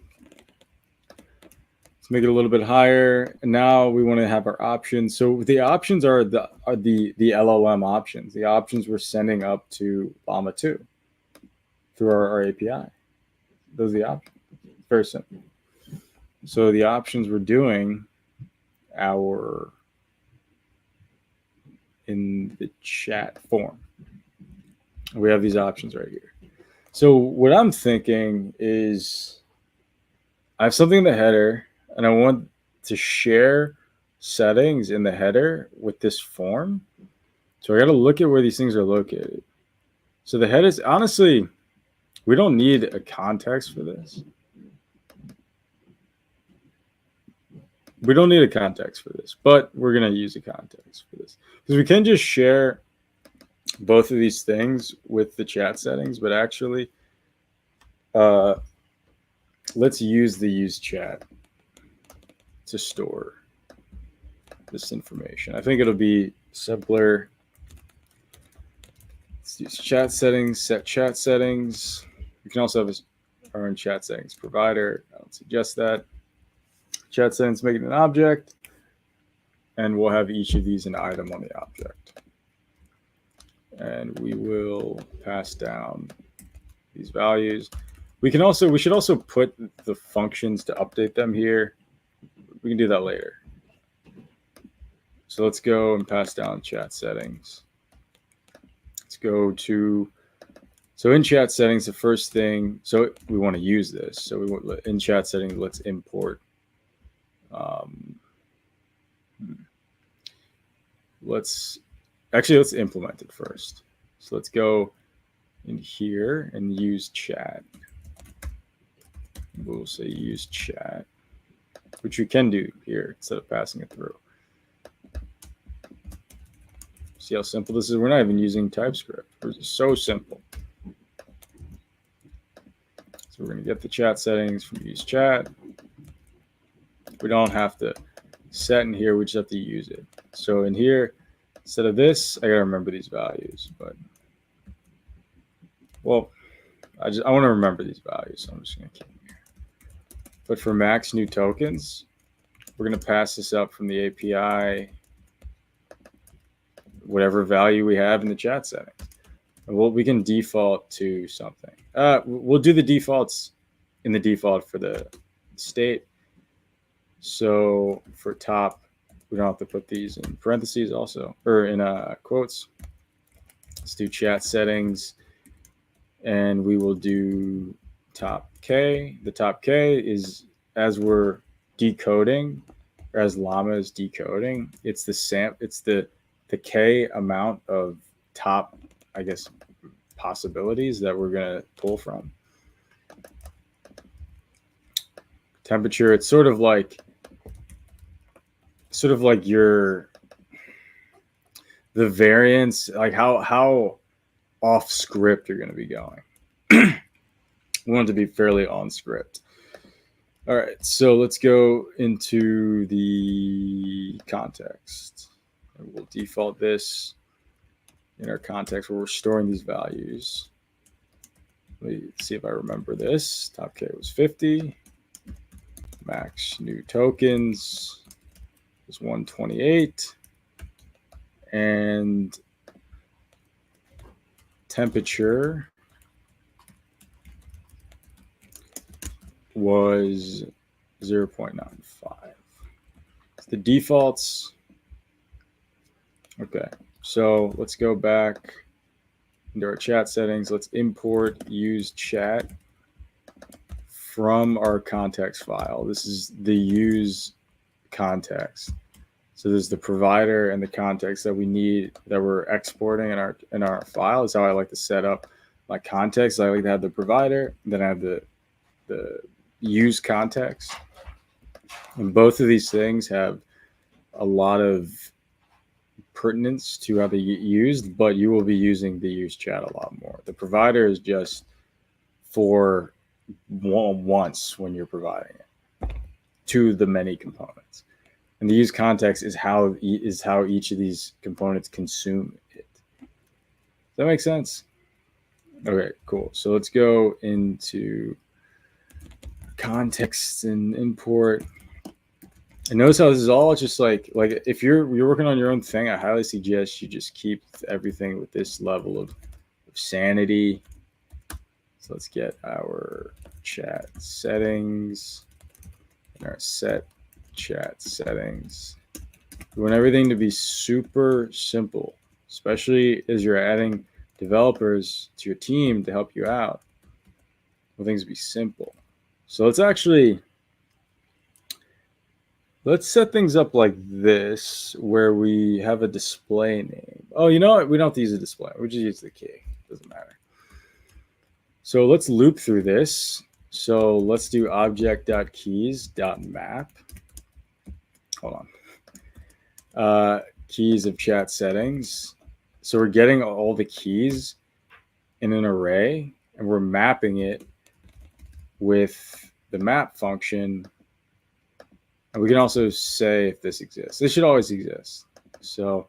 let's make it a little bit higher. And now we want to have our options. So the options are the LLM options. The options we're sending up to Llama 2 through our API. Those are the options. Very simple. So the options we're doing in the chat form. We have these options right here. So what I'm thinking is I have something in the header and I want to share settings in the header with this form. So I got to look at where these things are located. So the head is, honestly, we don't need a context for this. We don't need a context for this, but we're going to use a context for this because we can just share both of these things with the chat settings, but actually let's use the use chat to store this information. I think it'll be simpler. Let's use chat settings, set chat settings. We can also have our own chat settings provider. I don't suggest that. Chat settings, make it an object, and we'll have each of these an item on the object. and we will pass down these values. We should also put the functions to update them here. We can do that later. So let's go and pass down chat settings. Let's go to, so in chat settings, the first thing, so we want to use this. So we want, in chat settings, let's import. Let's implement it first. So let's go in here and use chat. We'll say use chat, which we can do here instead of passing it through. See how simple this is? We're not even using TypeScript. It's so simple. So we're going to get the chat settings from use chat. We don't have to set in here. We just have to use it. So in here, instead of this, I got to remember these values. But, well, I want to remember these values. So I'm just going to keep them here. But for max new tokens, we're going to pass this up from the API, whatever value we have in the chat settings. And we can default to something. We'll do the defaults in the default for the state. So for top, we don't have to put these in parentheses also, or in quotes. Let's do chat settings, and we will do top K. The top K is, as we're decoding, or as Llama is decoding, it's the K amount of top, I guess, possibilities that we're going to pull from. Temperature, it's sort of like the variance, like how off script you're going to be going. We want it to be fairly on script. All right, so let's go into the context. We'll default this in our context where we're storing these values. Let me see if I remember this. Top K was 50. Max new tokens was 128. And temperature was 0.95. The defaults. Okay, so let's go back into our chat settings. Let's import use chat from our context file. This is the use context. So there's the provider and the context that we need, that we're exporting in our file. Is how I like to set up my context. I like to have the provider, then I have the use context. And both of these things have a lot of pertinence to how they get used, but you will be using the use chat a lot more. The provider is just for once when you're providing it to the many components. And the use context is how each of these components consume it. Does that make sense? Okay, cool. So let's go into context and import. And notice how this is all just like if you're working on your own thing, I highly suggest you just keep everything with this level of sanity. So let's get our chat settings and our set chat settings. We want everything to be super simple, especially as you're adding developers to your team to help you out. Want things to be simple. So let's set things up like this, where we have a display name. Oh, you know what? We don't have to use a display. We just use the key. Doesn't matter. So let's loop through this. So let's do object.keys.map. Hold on. Keys of chat settings. So we're getting all the keys in an array, and we're mapping it with the map function. And we can also say if this exists. This should always exist. So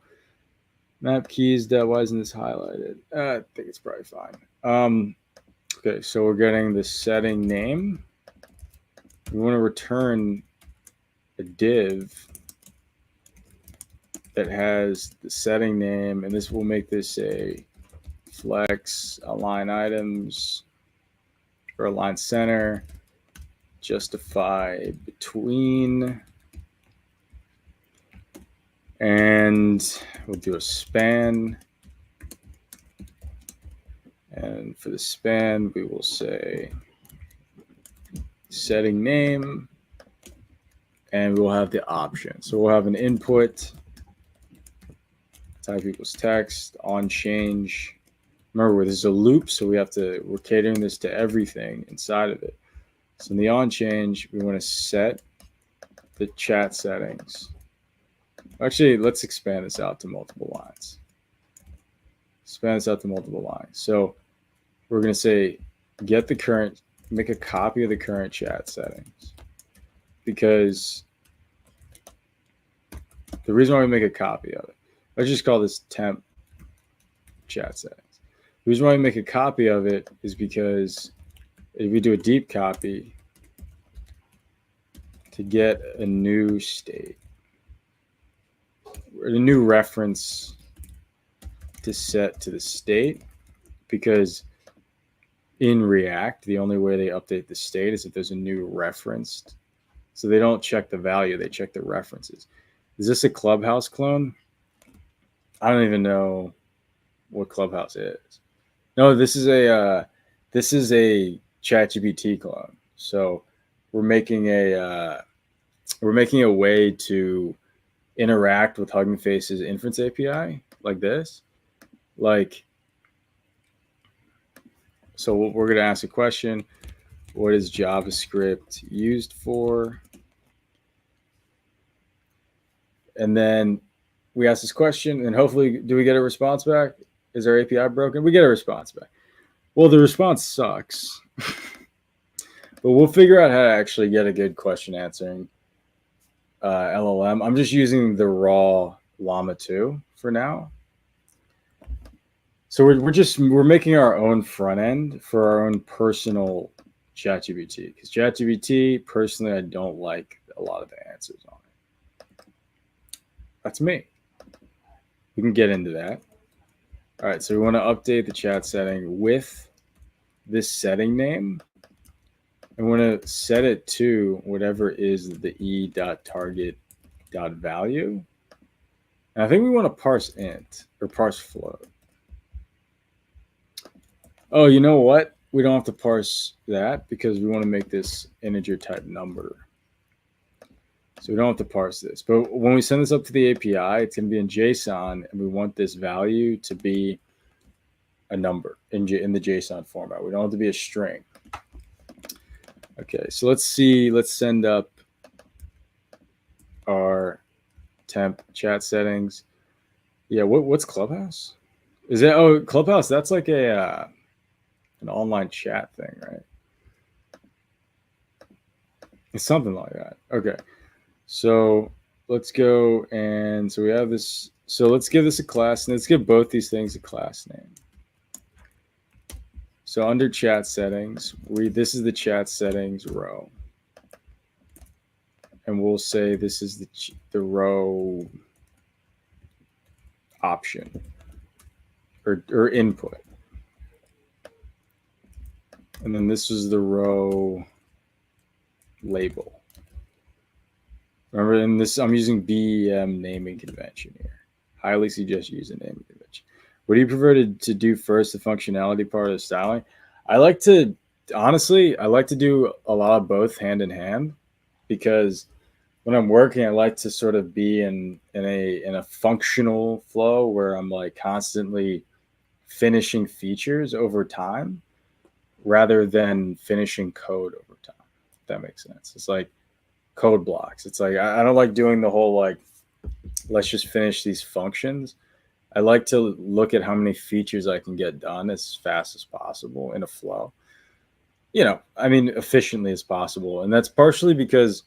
map keys, why isn't this highlighted? I think it's probably fine. Okay, so we're getting the setting name. We want to return a div that has the setting name, and this will make this a flex, align items, or align center, justify between, and we'll do a span. And for the span, we will say setting name, and we'll have the option. So we'll have an input, type equals text, on change. Remember, this is a loop, so we're catering this to everything inside of it. So in the on change, we want to set the chat settings. Actually, let's expand this out to multiple lines. So we're going to say make a copy of the current chat settings. Because the reason why we make a copy of it, let's just call this temp chat settings. The reason why we make a copy of it is because if we do a deep copy to get a new state, or a new reference to set to the state, because in React, the only way they update the state is if there's a new reference. So they don't check the value, they check the references. Is this a Clubhouse clone? I don't even know what Clubhouse is. No, this is a ChatGPT clone. So we're making a way to interact with Hugging Face's inference API like this. So we're going to ask a question. What is JavaScript used for? And then we ask this question, and hopefully, do we get a response back? Is our API broken? We get a response back. Well, the response sucks. But we'll figure out how to actually get a good question answering LLM. I'm just using the raw Llama 2 for now. So we're making our own front end for our own personal ChatGPT, because ChatGPT, personally, I don't like a lot of the answers on it. That's me. We can get into that. All right, so we want to update the chat setting with this setting name. And we want to set it to whatever is the e.target.value. And I think we want to parse int or parse float. Oh, you know what? We don't have to parse that because we want to make this integer type number. So we don't have to parse this. But when we send this up to the API, it's going to be in JSON, and we want this value to be a number in the JSON format. We don't have to be a string. Okay, so let's send up our temp chat settings. Yeah, what's Clubhouse? Is that Clubhouse? That's like an online chat thing, right? It's something like that. Okay, so let's go, and so we have this. So let's give this a class, and let's give both these things a class name. So under chat settings, this is the chat settings row. And we'll say this is the row option or input. And then this is the row label. Remember, in this, I'm using BEM naming convention here. Highly suggest using naming convention. What do you prefer to do first, the functionality part or the styling? I like to do a lot of both hand in hand, because when I'm working, I like to sort of be in a functional flow where I'm like constantly finishing features over time rather than finishing code over time. If that makes sense. It's like code blocks. It's like I don't like doing the whole like let's just finish these functions. I like to look at how many features I can get done as fast as possible in a flow. Efficiently as possible. And that's partially because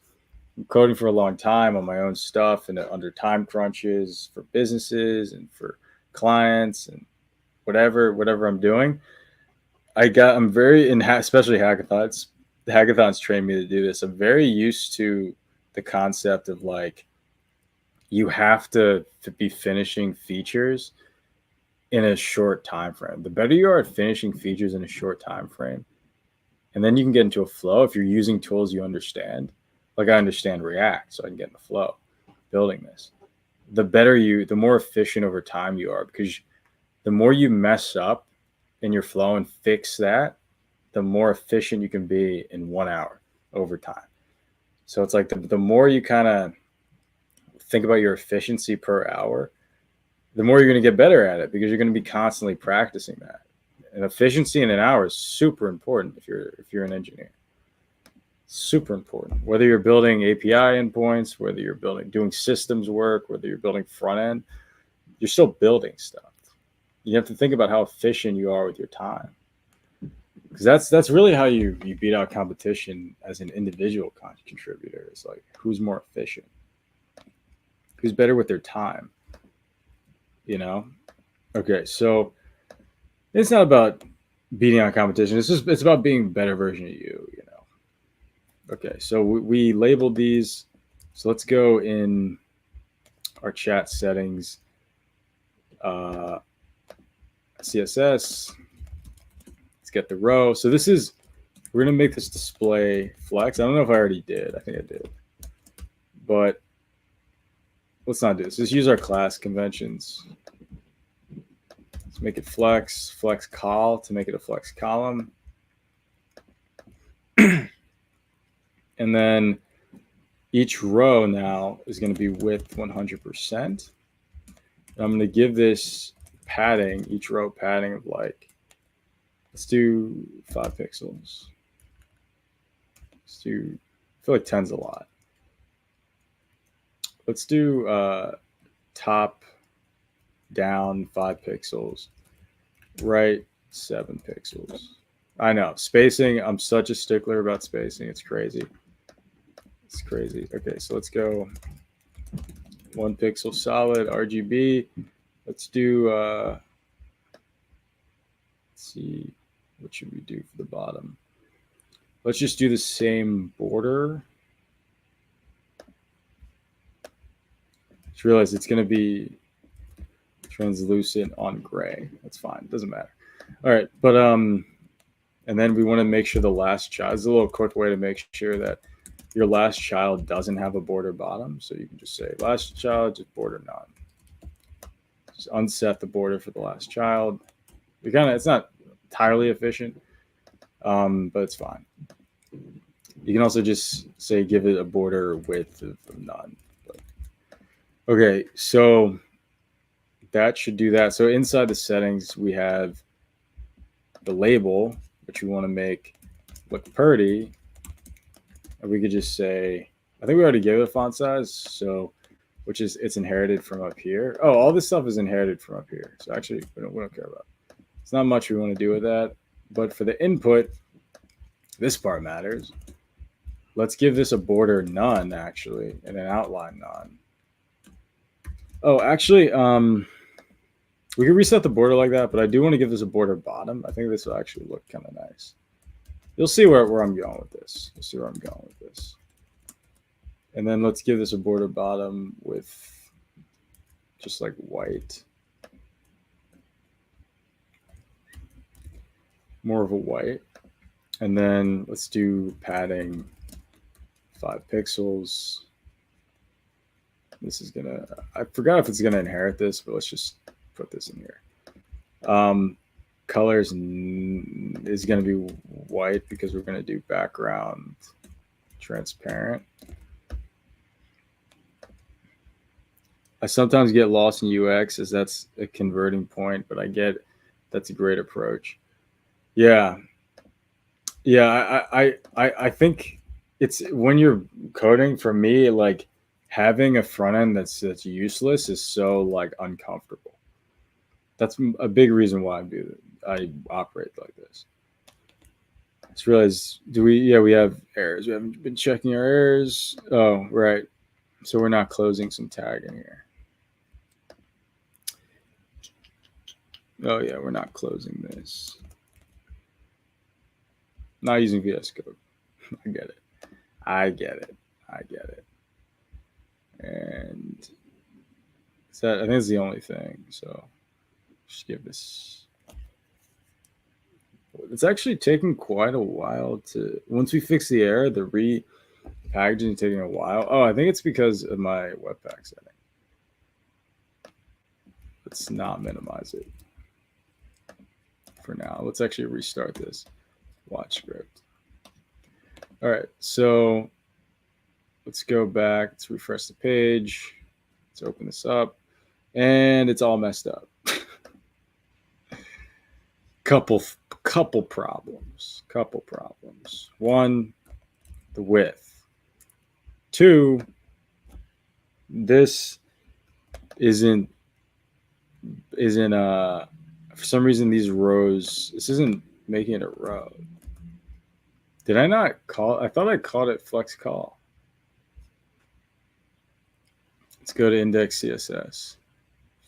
I'm coding for a long time on my own stuff and under time crunches for businesses and for clients and whatever I'm doing. I'm very, especially hackathons. The hackathons trained me to do this. I'm very used to the concept of like, you have to be finishing features in a short time frame. The better you are at finishing features in a short time frame, and then you can get into a flow if you're using tools you understand. Like I understand React, so I can get in the flow building this. The more efficient over time you are, because the more you mess up in your flow and fix that, the more efficient you can be in 1 hour over time. So it's like the more you kind of think about your efficiency per hour, the more you're going to get better at it, because you're going to be constantly practicing that. And efficiency in an hour is super important if you're an engineer. Super important. Whether you're building API endpoints, whether you're doing systems work, whether you're building front end, you're still building stuff. You have to think about how efficient you are with your time, because that's really how you beat out competition as an individual contributor. It's like, who's more efficient, who's better with their time, you know? Okay, so it's not about beating out competition. It's about being a better version of you, you know? Okay, so we labeled these. So let's go in our chat settings, CSS. Let's get the row. So we're going to make this display flex. I don't know if I already did. I think I did. But let's not do this. Let's use our class conventions. Let's make it flex col to make it a flex column. And then each row now is going to be width 100%. I'm going to give this padding, each row padding of like, let's do 5 pixels. Let's do, I feel like 10's a lot. Let's do top down 5 pixels, right 7 pixels. I know, spacing, I'm such a stickler about spacing. It's crazy. It's crazy. Okay, so let's go 1 pixel solid RGB. Let's do, let's see, what should we do for the bottom? Let's just do the same border. Just realize it's going to be translucent on gray. That's fine. It doesn't matter. All right, but and then we want to make sure the last child is a little quick way to make sure that your last child doesn't have a border bottom. So you can just say last child, just border none. Just unset the border for the last child. It's not entirely efficient, but it's fine. You can also just say give it a border width of none. But, okay, so that should do that. So inside the settings, we have the label, which we want to make look pretty. And we could just say, I think we already gave it a font size, so which is it's inherited from up here. Oh, all this stuff is inherited from up here. So actually, we don't care about it. It's not much we want to do with that. But for the input, this part matters. Let's give this a border none, actually, and an outline none. Oh, actually, we can reset the border like that, but I do want to give this a border bottom. I think this will actually look kind of nice. You'll see where I'm going with this. You'll see where I'm going with this. And then let's give this a border bottom with just like white. More of a white. And then let's do padding 5 pixels. This is gonna, I forgot if it's gonna inherit this, but let's just put this in here. Colors is gonna be white because we're gonna do background transparent. I sometimes get lost in UX as that's a converting point, but I get that's a great approach. Yeah. I think it's when you're coding, for me, like having a front end that's useless is so like uncomfortable. That's a big reason why I operate like this. Just realized, we have errors. We haven't been checking our errors. Oh, right. So we're not closing some tag in here. Oh yeah, we're not closing this. Not using VS Code. I get it. And I think it's the only thing. So Just give this. It's actually taking quite a while to. Once we fix the error, the repackaging is taking a while. Oh, I think it's because of my Webpack setting. Let's not minimize it for now. Let's actually restart this. Watch script. All right, so let's go back. Let's refresh the page. Let's open this up, and it's all messed up. Couple problems. One, the width. Two, this isn't for some reason these rows, this isn't making it a row. Did I not call? I thought I called it flex call. Let's go to index CSS.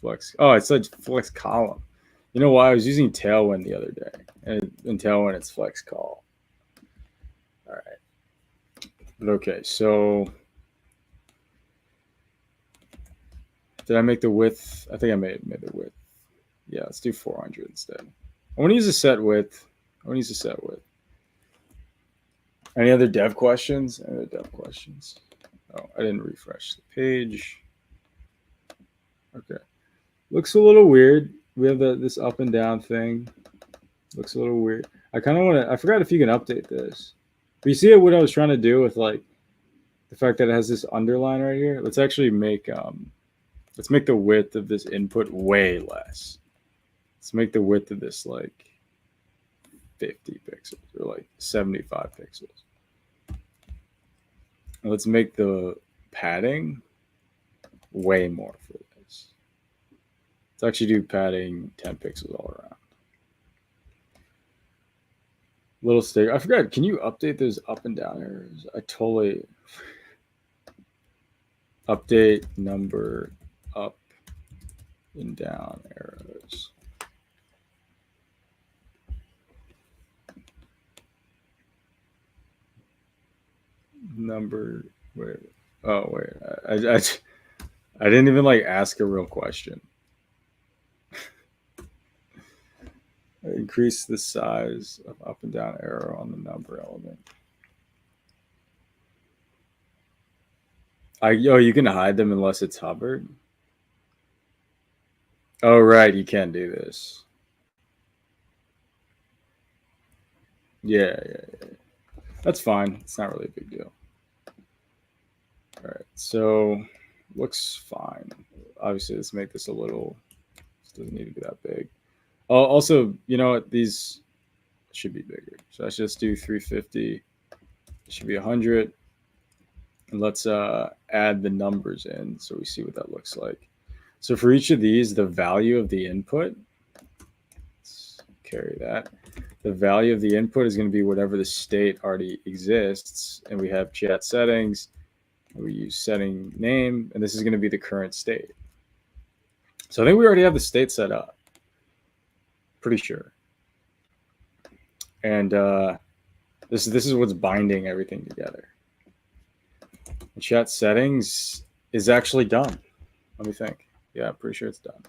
Flex. Oh, it said flex column. You know why? I was using Tailwind the other day, and in Tailwind it's flex call. All right. But okay, so did I make the width? I think I made the width. Yeah, let's do 400 instead. I want to use a set width. Any other dev questions? Oh, I didn't refresh the page. Okay. Looks a little weird. We have this up and down thing. Looks a little weird. I kind of want to, I forgot if you can update this. But you see what I was trying to do with like the fact that it has this underline right here? Let's actually make, let's make the width of this input way less. Let's make the width of this like 50 pixels or like 75 pixels. And let's make the padding way more for this. Let's actually do padding 10 pixels all around. Little stick. I forgot. Can you update those up and down arrows? I totally update number up and down arrows. Number. Wait. Oh wait. I didn't even like ask a real question. Increase the size of up and down arrow on the number element. You can hide them unless it's hovered. Oh right, you can't do this. Yeah. That's fine. It's not really a big deal. All right, so looks fine. Obviously, let's make this a little. This doesn't need to be that big. Also, you know what? These should be bigger. So let's just do 350. It should be 100. And let's add the numbers in so we see what that looks like. So for each of these, the value of the input, let's carry that. The value of the input is going to be whatever the state already exists. And we have chat settings. We use setting name. And this is going to be the current state. So I think we already have the state set up. Pretty sure. And this is what's binding everything together. And chat settings is actually done. Let me think. Yeah, I'm pretty sure it's done.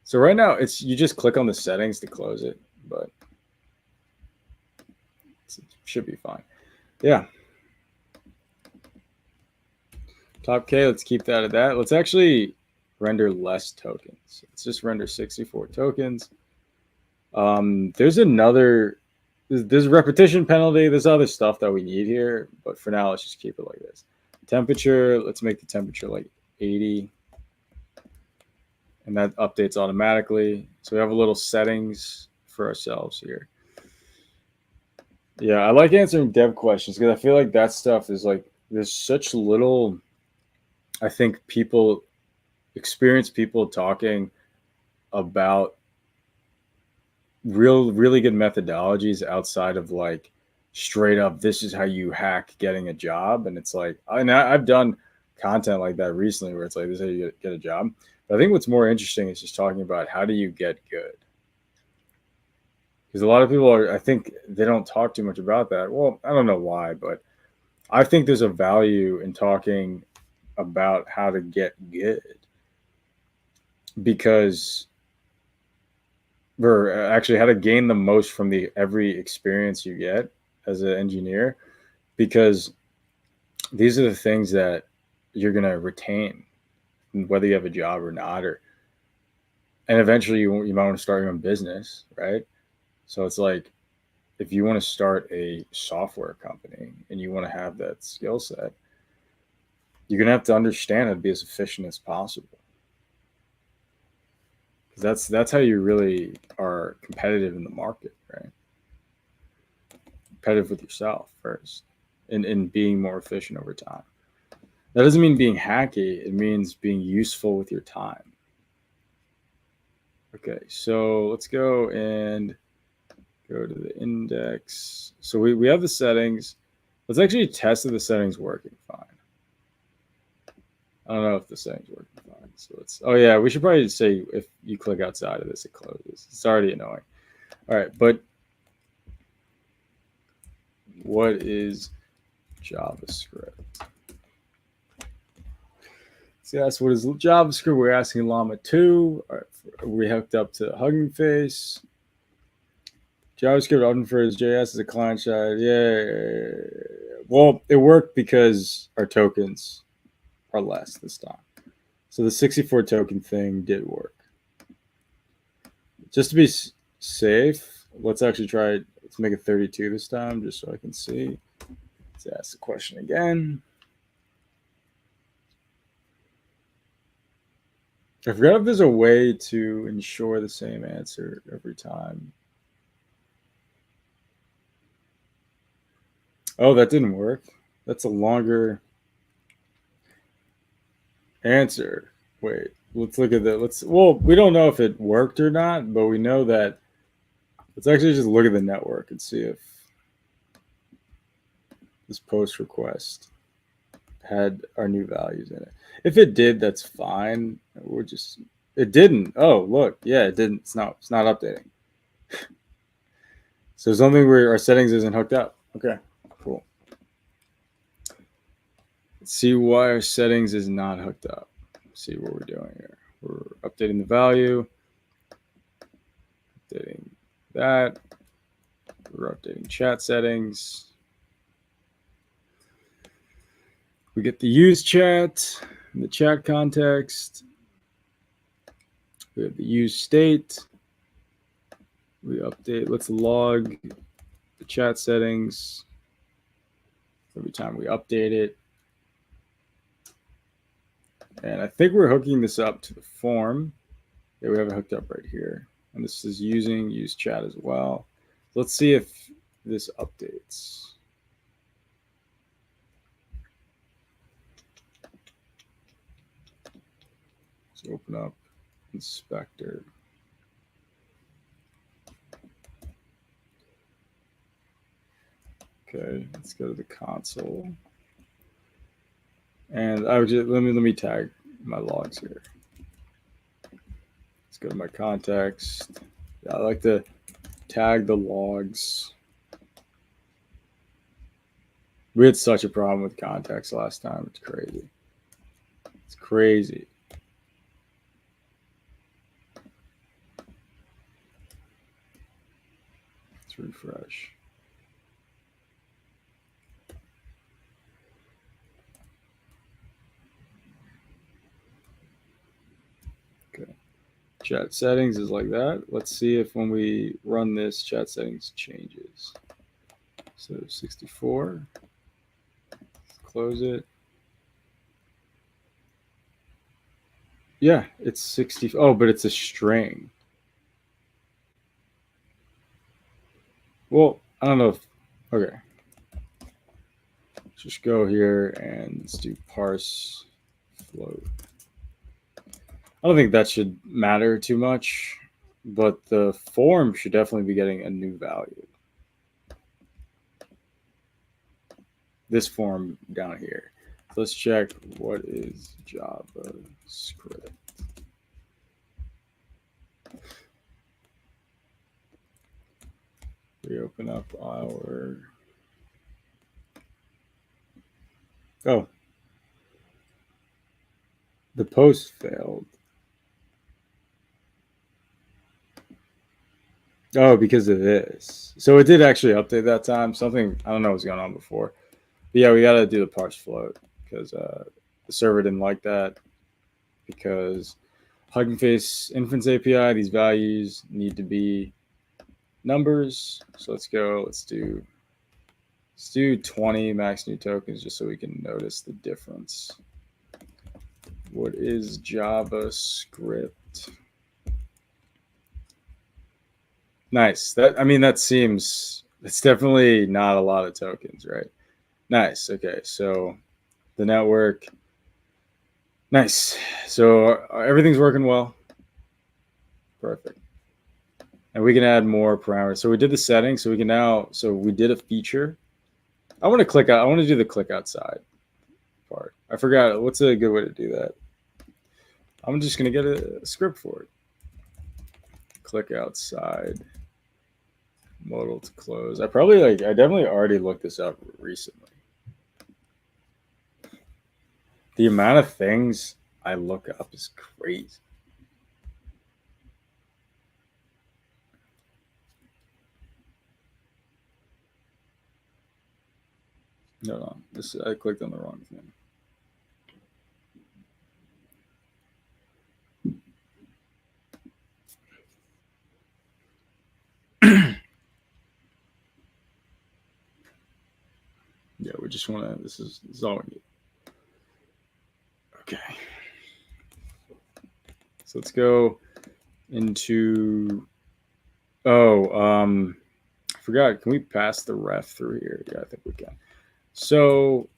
So right now you just click on the settings to close it, but it should be fine. Yeah. Top K, let's keep that at that. Let's actually render less tokens. Let's just render 64 tokens. There's repetition penalty. There's other stuff that we need here, but for now, let's just keep it like this. Temperature, let's make the temperature like 80. And that updates automatically. So we have a little settings for ourselves here. Yeah, I like answering dev questions because I feel like that stuff is like, there's such little, I think experienced people talking about really good methodologies outside of like straight up, this is how you hack getting a job. And it's like, I've done content like that recently where it's like, this is how you get a job. But I think what's more interesting is just talking about how do you get good? Because a lot of people I think they don't talk too much about that. Well, I don't know why, but I think there's a value in talking about how to get good. Because or actually how to gain the most from every experience you get as an engineer, because these are the things that you're going to retain, whether you have a job or not, and eventually you might want to start your own business, right? So it's like, if you want to start a software company and you want to have that skill set, you're going to have to understand how to be as efficient as possible. Because that's how you really are competitive in the market, right? Competitive with yourself first, and being more efficient over time. That doesn't mean being hacky. It means being useful with your time. Okay, so let's go to the index. So we have the settings. Let's actually test if the settings working fine. I don't know if the settings working fine. So oh yeah, we should probably say if you click outside of this, it closes. It's already annoying. All right, but what is JavaScript? So that's what is JavaScript. We're asking Llama 2. All right, we hooked up to Hugging Face. JavaScript often refers to JS as a client side. Yeah. Well, it worked because our tokens are less this time. So the 64 token thing did work. Just to be safe, let's actually try it. Let's make it 32 this time, just so I can see. Let's ask the question again. I forgot if there's a way to ensure the same answer every time. Oh, that didn't work. That's a longer answer. Wait, let's look at that. Well, we don't know if it worked or not, but we know that. Let's actually just look at the network and see if this post request had our new values in it. If it did, that's fine. It didn't. Oh, look. Yeah, it didn't. It's not updating. So something where our settings isn't hooked up. Okay, cool. Let's see why our settings is not hooked up. Let's see what we're doing here. We're updating the value. Updating that. We're updating chat settings. We get the use chat, the chat context. We have the use state. We update. Let's log the chat settings every time we update it. And I think we're hooking this up to the form. Yeah, we have it hooked up right here. And this is use chat as well. So let's see if this updates. Let's open up inspector. Okay, let's go to the console. And let me tag my logs here. Let's go to my context. Yeah, I like to tag the logs. We had such a problem with context last time. It's crazy. It's crazy. Let's refresh. Okay. Chat settings is like that. Let's see if when we run this, chat settings changes. So 64. Let's close it. Yeah, it's 60. Oh, but it's a string. Well, I don't know if. Okay. Let's just go here and let's do parse float. I don't think that should matter too much, but the form should definitely be getting a new value. This form down here. So let's check what is JavaScript. We open up our. Oh, the post failed. Oh, because of this. So it did actually update that time. Something, I don't know what's going on before. But yeah, we got to do the parse float because the server didn't like that because Hugging Face inference API, these values need to be numbers. So let's go, let's do 20 max new tokens just so we can notice the difference. What is JavaScript? Nice. That seems, it's definitely not a lot of tokens, right? Nice. Okay. So the network, nice. So everything's working well. Perfect. And we can add more parameters. So we did the settings. So we can now, so we did a feature. I want to click out, I want to do the click outside part. I forgot what's a good way to do that. I'm just going to get a script for it. Click outside. Modal to close. I definitely already looked this up recently. The amount of things I look up is crazy. No, I clicked on the wrong thing. Yeah, we just want to. This is all we need. Okay. So let's go into. Oh, I forgot. Can we pass the ref through here? Yeah, I think we can. So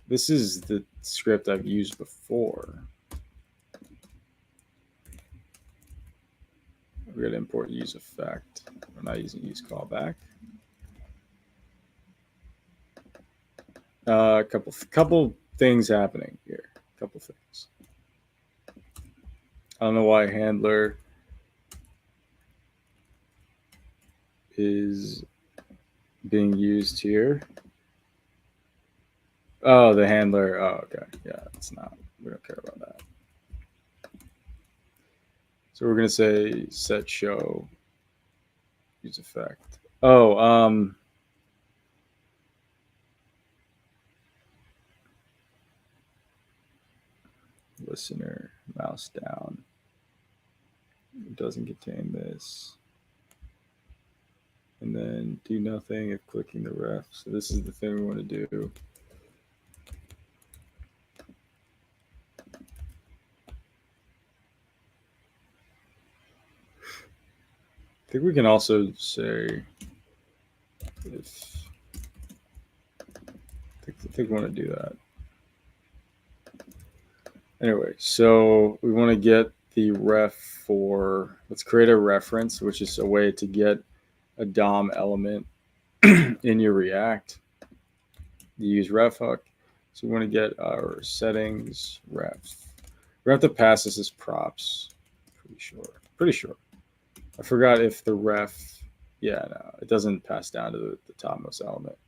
this is the script I've used before. We're going to import use effect. We're not using use callback. A couple things happening here. Couple things. I don't know why handler is being used here. Oh, the handler. Oh, okay. Yeah, it's not. We don't care about that. So we're gonna say set show use effect. Oh, listener mouse down. It doesn't contain this. And then do nothing if clicking the ref. So this is the thing we want to do. I think we can also say if I think we want to do that. Anyway, so we want to get the ref for, let's create a reference, which is a way to get a DOM element in your React. You use ref hook. So we want to get our settings ref. We have to pass this as props. Pretty sure. I forgot if the ref, yeah, no, it doesn't pass down to the topmost element.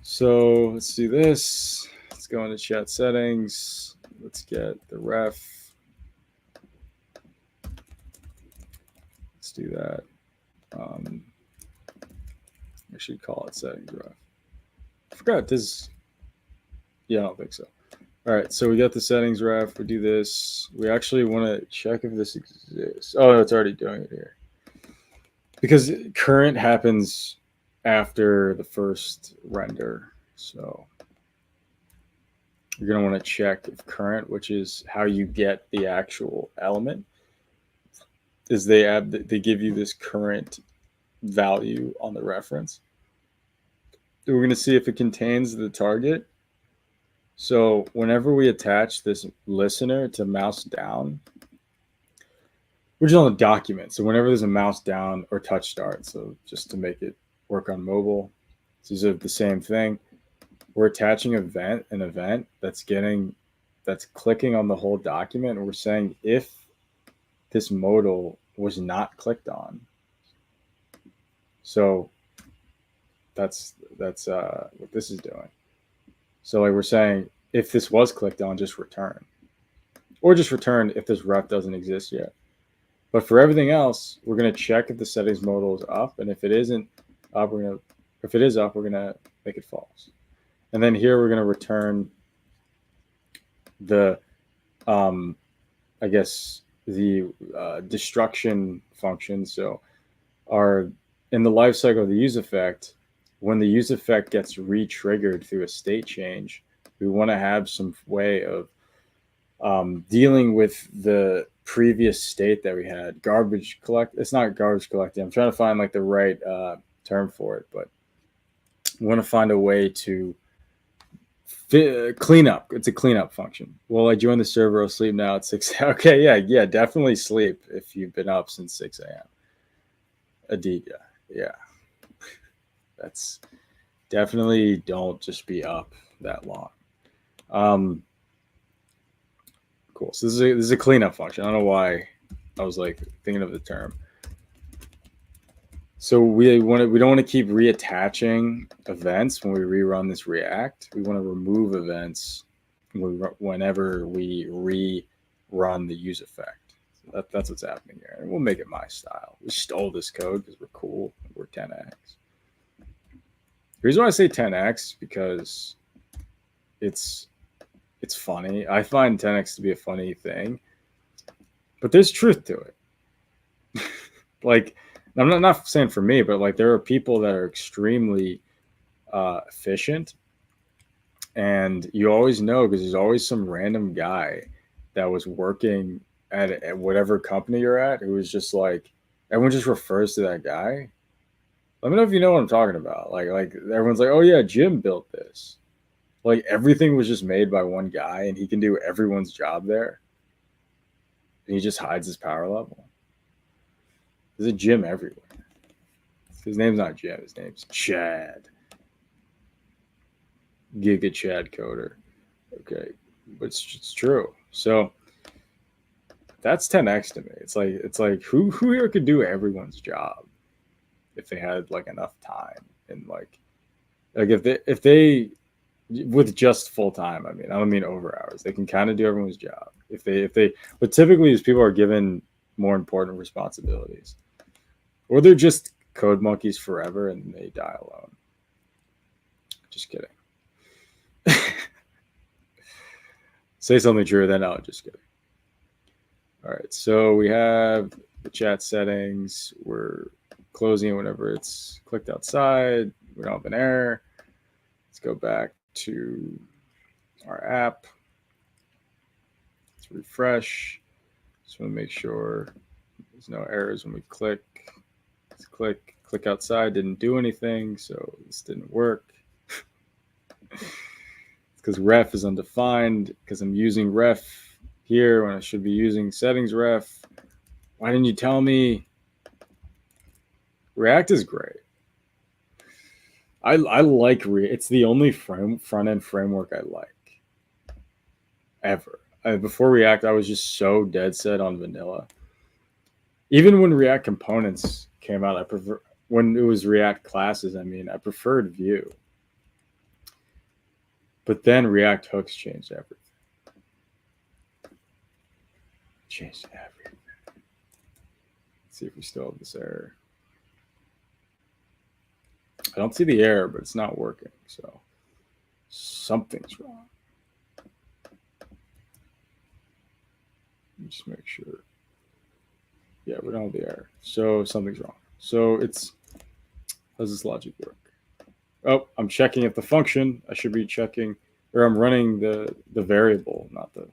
So let's do this. Let's go into chat settings. Let's get the ref. Let's do that. I should call it settings ref. I forgot this. Yeah, I don't think so. All right, so we got the settings ref. We do this. We actually want to check if this exists. Oh, no, it's already doing it here. Because current happens after the first render. So you're going to want to check if current, which is how you get the actual element, is they give you this current value on the reference. We're going to see if it contains the target. So whenever we attach this listener to mouse down, we're just on the document. So whenever there's a mouse down or touch start, so just to make it work on mobile, these are the same thing. We're attaching an event that's clicking on the whole document. And we're saying if this modal was not clicked on. So that's what this is doing. So like we're saying, if this was clicked on, just return. Or just return if this ref doesn't exist yet. But for everything else, we're going to check if the settings modal is up, and if it isn't up, if it is up, we're going to make it false. And then here we're going to return the, I guess, the destruction function. So in the lifecycle of the use effect, when the use effect gets re-triggered through a state change, we want to have some way of dealing with the previous state that we had. Garbage collect. It's not garbage collecting. I'm trying to find like the right term for it, but we want to find a way to clean up. It's a cleanup function. Well, I joined the server. I'll sleep now at 6. Okay, yeah, definitely sleep if you've been up since 6 a.m. Adiga, yeah, that's definitely don't just be up that long. Cool. So this is a cleanup function. I don't know why I was like thinking of the term. So we don't want to keep reattaching events when we rerun this React. We want to remove events whenever we rerun the use effect. So that's what's happening here. And we'll make it my style. We stole this code because we're cool. We're 10x. The reason why I say 10x because it's funny. I find 10x to be a funny thing, but there's truth to it. Like, I'm not saying for me, but like there are people that are extremely efficient, and you always know because there's always some random guy that was working at whatever company you're at who was just like, everyone just refers to that guy. Let me know if you know what I'm talking about. Like everyone's like, oh yeah, Jim built this. Like everything was just made by one guy, and he can do everyone's job there. And he just hides his power level. There's a Jim everywhere. His name's not Jim. His name's Chad. Giga Chad Coder. Okay, but it's true. So that's 10x to me. It's like who here could do everyone's job if they had like enough time and like if they with just full time. I mean, I don't mean over hours. They can kind of do everyone's job if they. But typically, these people are given more important responsibilities, or they're just code monkeys forever and they die alone. Just kidding. Say something true, then no, just kidding. All right, so we have the chat settings. We're closing it whenever it's clicked outside. We don't have an error. Let's go back to our app. Let's refresh. Just want to make sure there's no errors when we click. Let's click outside. Didn't do anything, so this didn't work. It's because ref is undefined, because I'm using ref here when I should be using settings ref. Why didn't you tell me? React is great. I like React. It's the only front-end framework I like ever. Before React, I was just so dead set on vanilla. Even when React components came out, when it was React classes, I preferred Vue. But then React hooks changed everything. Changed everything. Let's see if we still have this error. I don't see the error, but it's not working. So something's wrong. Let me just make sure. Yeah, we don't have the error. So something's wrong. So how's this logic work? Oh, I'm checking if the function, I should be checking, or I'm running the variable, not the,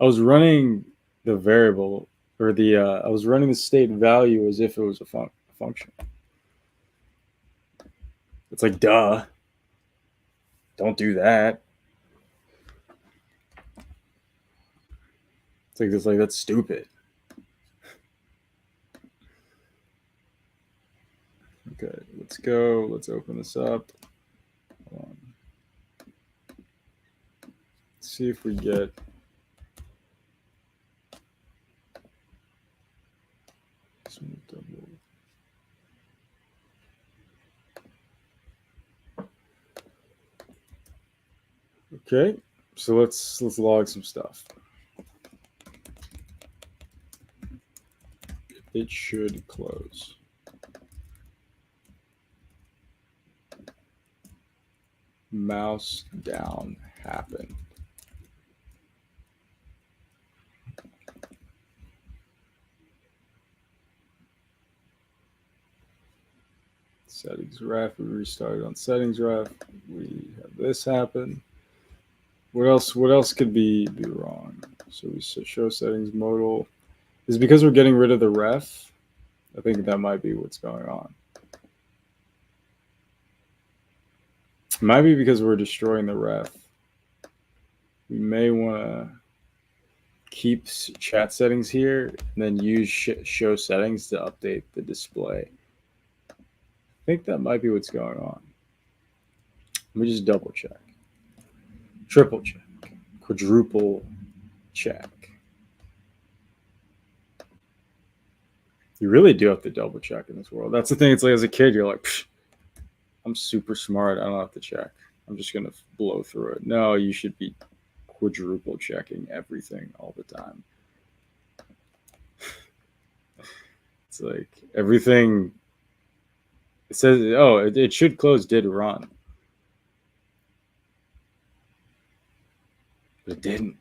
I was running the variable, or I was running the state value as if it was a function. It's like, duh. Don't do that. It's like that's stupid. Okay, let's go. Let's open this up. Hold on. Let's see if we get. Okay, so let's log some stuff. it should close. Mouse down happen. Settings ref, we restarted on settings ref. We have this happen. What else could be wrong? So we show settings modal. Is it because we're getting rid of the ref? I think that might be what's going on. It might be because we're destroying the ref. We may want to keep chat settings here and then use show settings to update the display. I think that might be what's going on. Let me just double check. Triple check. Quadruple check. You really do have to double check in this world. That's the thing. It's like as a kid, you're like, I'm super smart. I don't have to check. I'm just going to blow through it. No, you should be quadruple checking everything all the time. It's like everything. It says, oh, it should close did run. But it didn't.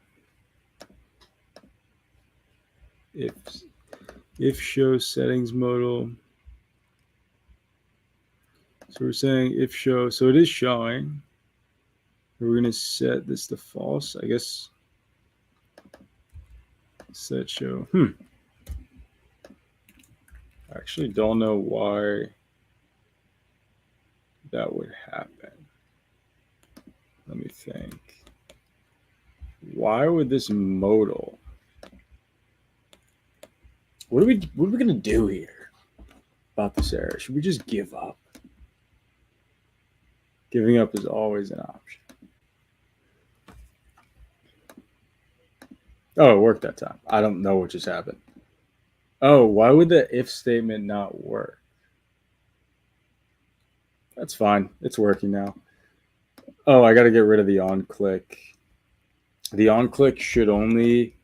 If show settings modal. So we're saying if show, so it is showing. We're going to set this to false, I guess. Set show. I actually don't know why that would happen. Let me think. Why would this modal? What are we going to do here about this error? Should we just give up? Giving up is always an option. Oh, it worked that time. I don't know what just happened. Oh, why would the if statement not work? That's fine. It's working now. Oh, I got to get rid of the on click. The on click should only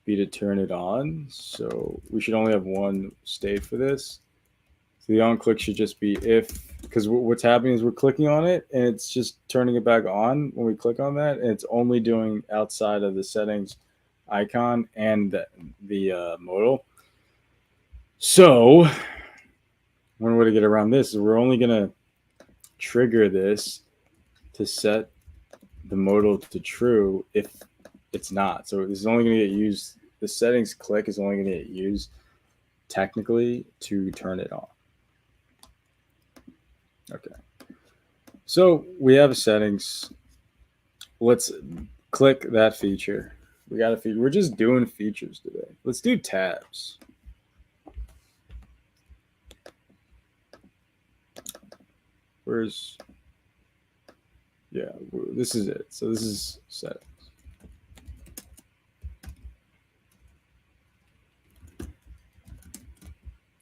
be to turn it on. So we should only have one state for this. So the on click should just be if, because what's happening is we're clicking on it and it's just turning it back on when we click on that. And it's only doing outside of the settings icon and the modal. So one way to get around this is we're only going to trigger this to set the modal to true if it's not. So this is only going to get used. The settings click is only going to get used technically to turn it on. Okay. So we have settings. Let's click that feature. We got a feature. We're just doing features today. Let's do tabs. Where's, yeah, this is it. So this is settings.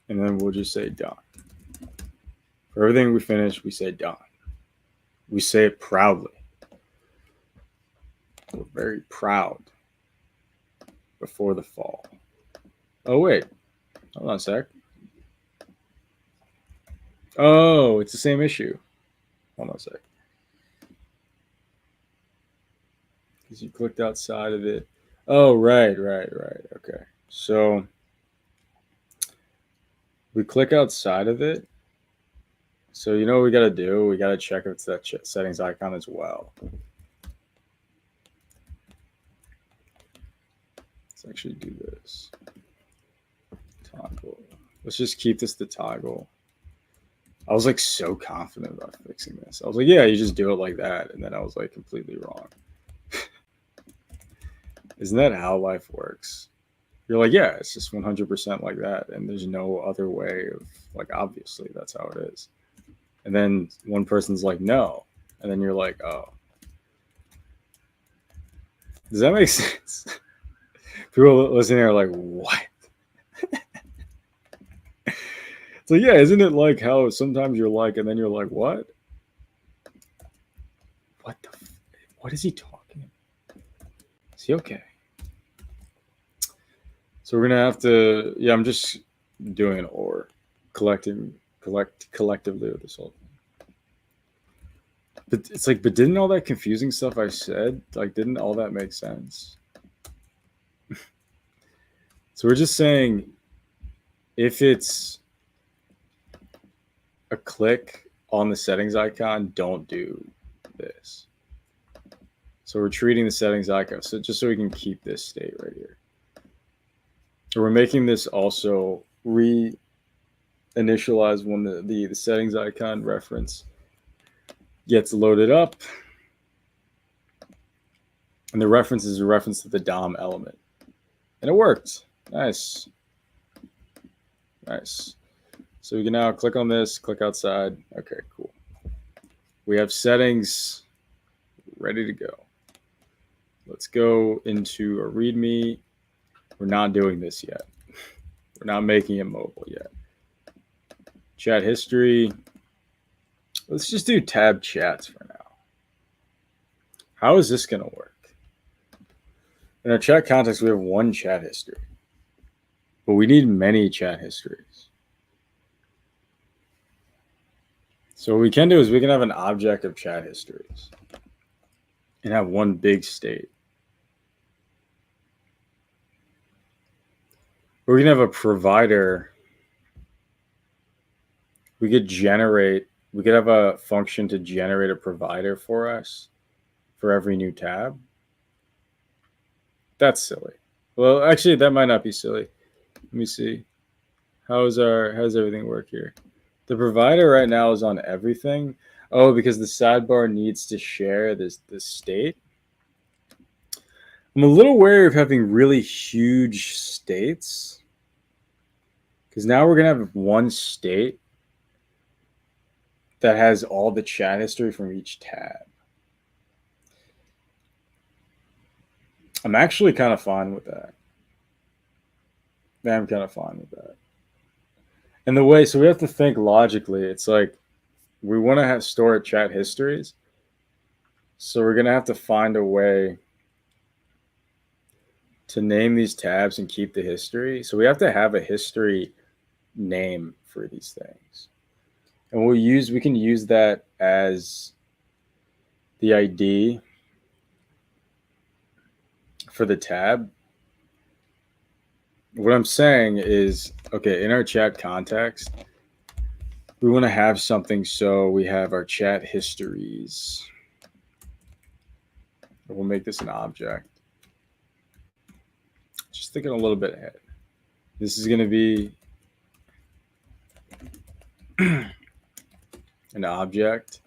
And then we'll just say done. For everything we finish, we say done. We say it proudly. We're very proud before the fall. Oh, wait. Hold on a sec. Oh, it's the same issue. Hold on a sec. Because you clicked outside of it. Oh, right. Okay. So we click outside of it. So you know what we got to do? We got to check if it's that settings icon as well. Let's actually do this. Toggle. Let's just keep this to toggle. I was like so confident about fixing this. I was like, yeah, you just do it like that. And then I was like completely wrong. Isn't that how life works? You're like, yeah, it's just 100% like that. And there's no other way of, like, obviously that's how it is. And then one person's like, no. And then you're like, oh. Does that make sense? People listening are like, what? It's like, yeah, isn't it like how sometimes you're like, and then you're like, what? What is he talking? Is he okay? So we're going to have to, yeah, I'm just doing an or, collectively with this whole thing. But it's like, but didn't all that confusing stuff I said, like, didn't all that make sense? So we're just saying if it's a click on the settings icon, don't do this. So we're treating the settings icon, so just so we can keep this state right here. So we're making this also re-initialize when the settings icon reference gets loaded up. And the reference is a reference to the DOM element. And it worked. Nice. Nice. So we can now click on this, click outside. Okay, cool. We have settings ready to go. Let's go into a README. We're not doing this yet. We're not making it mobile yet. Chat history. Let's just do tab chats for now. How is this going to work? In our chat context, we have one chat history, but we need many chat histories. So what we can do is we can have an object of chat histories and have one big state. Or we can have a provider. We could have a function to generate a provider for us for every new tab. That's silly. Well, actually, that might not be silly. Let me see. How's everything work here? The provider right now is on everything. Oh, because the sidebar needs to share this state. I'm a little wary of having really huge states, because now we're going to have one state that has all the chat history from each tab. I'm actually kind of fine with that. I'm kind of fine with that. And the way, so we have to think logically. It's like we want to store chat histories. So we're going to have to find a way to name these tabs and keep the history. So we have to have a history name for these things. And we can use that as the ID for the tab. What I'm saying is, okay, in our chat context, we want to have something, so we have our chat histories. We'll make this an object. Just thinking a little bit ahead. This is going to be an object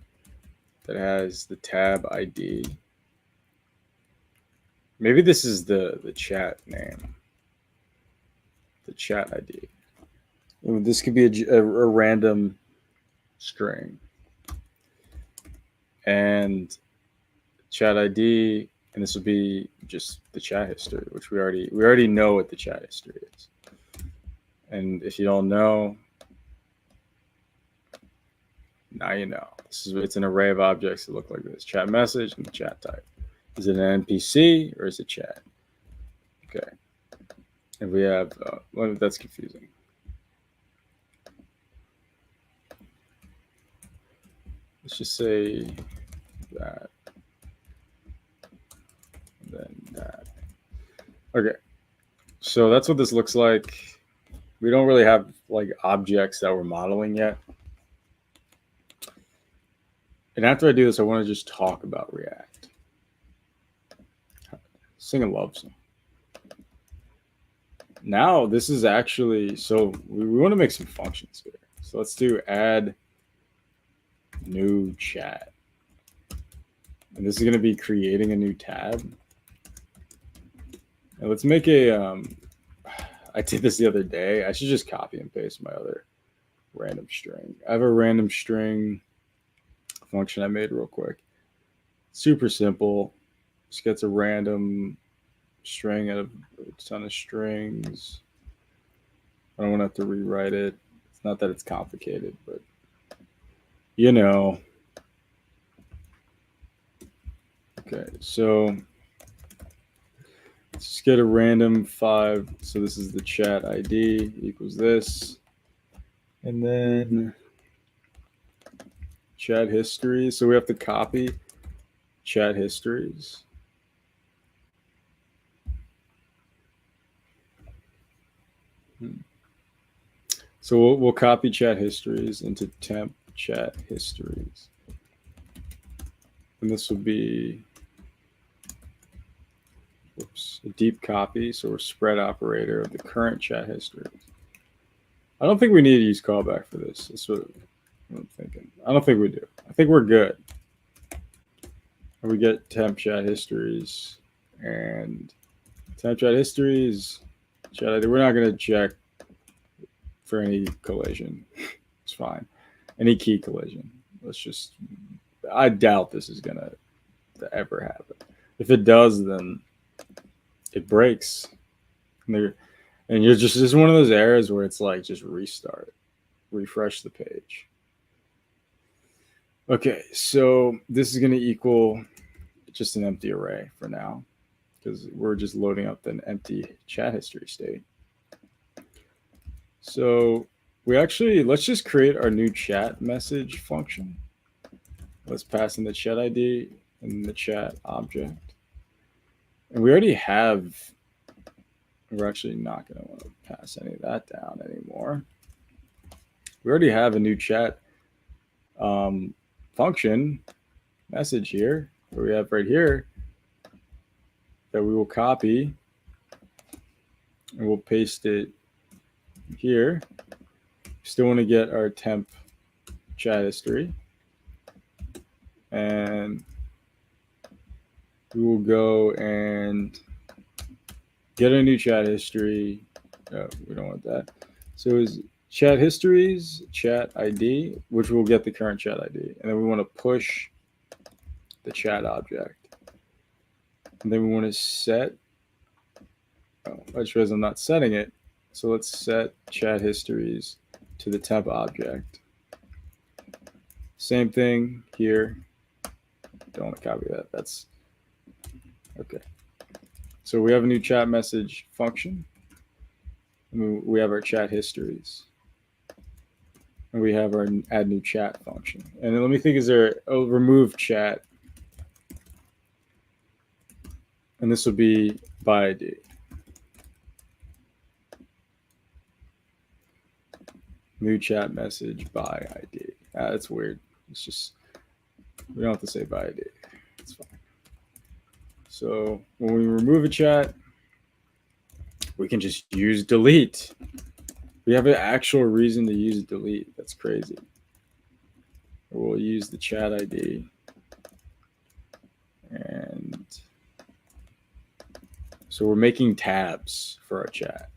that has the tab ID. Maybe this is the chat name. The chat ID. This could be a random string. And chat ID, and this will be just the chat history, which we already know what the chat history is. And if you don't know, now you know. It's an array of objects that look like this: chat message and the chat type. Is it an NPC or is it chat? Okay. And we have, well, that's confusing. Let's just say that, and then that. Okay. So that's what this looks like. We don't really have like objects that we're modeling yet. And after I do this, I want to just talk about React. Sing a love song. Now this is actually, so we want to make some functions here. So let's do add new chat. And this is going to be creating a new tab. And let's make a, I did this the other day. I should just copy and paste my other random string. I have a random string function I made real quick. Super simple. Just gets a random string out of a ton of strings. I don't want to have to rewrite it. It's not that it's complicated, but you know. Okay, so Let's get a random 5. So this is the chat ID equals this. And then chat history. So we have to copy chat histories. So we'll copy chat histories into temp chat histories. And this will be a deep copy, so we're spread operator of the current chat histories. I don't think we need to use callback for this. That's what I'm thinking. I don't think we do. I think we're good. And we get temp chat histories and temp chat histories. Chat ID. We're not going to check for any collision. It's fine. Any key collision. Let's just. I doubt this is going to ever happen. If it does, then it breaks. And you're just one of those errors where it's like just restart, refresh the page. Okay, so this is going to equal just an empty array for now because we're just loading up an empty chat history state. So let's just create our new chat message function. Let's pass in the chat ID and the chat object. And we already have, we're actually not going to want to pass any of that down anymore. We already have a new chat function message here that we have right here that we will copy and we'll paste it here. Still want to get our temp chat history, and we will go and get a new chat history. No, we don't want that. So is chat histories, chat ID, which will get the current chat ID. And then we want to push the chat object. And then we want to set, I just realized I'm not setting it. So let's set chat histories to the temp object. Same thing here. Don't want to copy that. That's okay. So we have a new chat message function. We have our chat histories. And we have our add new chat function. And then let me think, is there a remove chat? And this will be by ID. New chat message by ID. That's weird. It's just, we don't have to say by ID. It's fine. So when we remove a chat, we can just use delete. We have an actual reason to use delete. That's crazy. We'll use the chat ID. And so we're making tabs for our chat.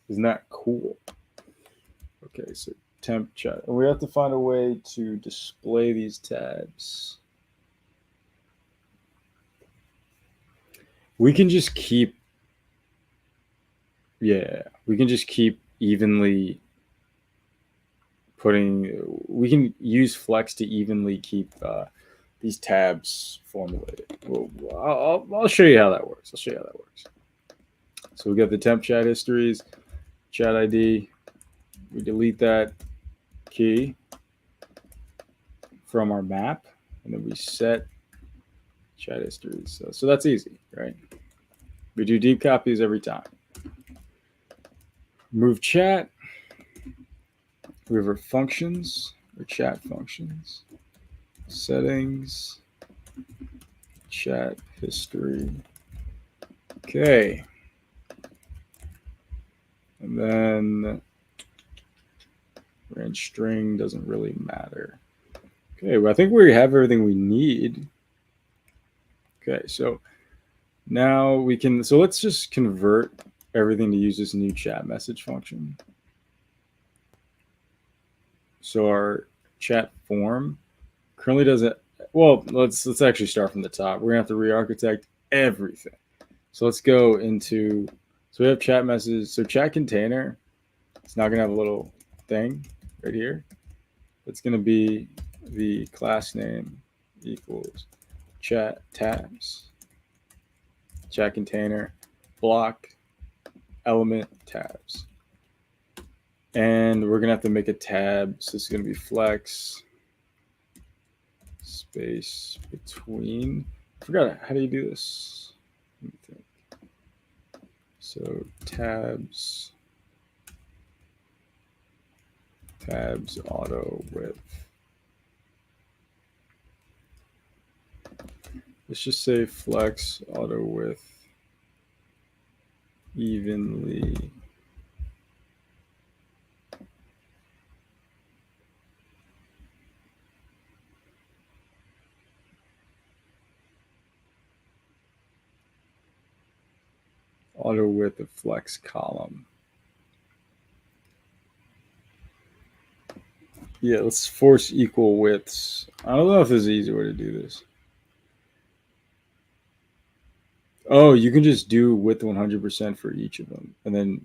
Isn't that cool? Okay, so temp chat. And we have to find a way to display these tabs. We can just keep, we can just keep evenly we can use flex to evenly keep these tabs formulated. I'll show you how that works. So we got the temp chat histories, chat ID. We delete that key from our map, and then we set chat histories. So that's easy, right? We do deep copies every time. Move chat. We have our functions, our chat functions, settings, chat history. Okay. And then range string doesn't really matter. Okay, well, I think we have everything we need. Okay, so now we can, so let's just convert everything to use this new chat message function. So our chat form currently doesn't, well, let's actually start from the top. We're gonna have to re-architect everything. So let's go into, so we have chat messages. So chat container, it's not gonna have a little thing right here. It's gonna be the class name equals chat tabs, chat container, block, element, tabs. And we're going to have to make a tab. So it's going to be flex, space between. I forgot, how do you do this? Let me think. So tabs auto width. Let's just say flex auto width evenly. Auto width of flex column. Yeah, let's force equal widths. I don't know if there's an easy way to do this. Oh, you can just do width 100% for each of them. And then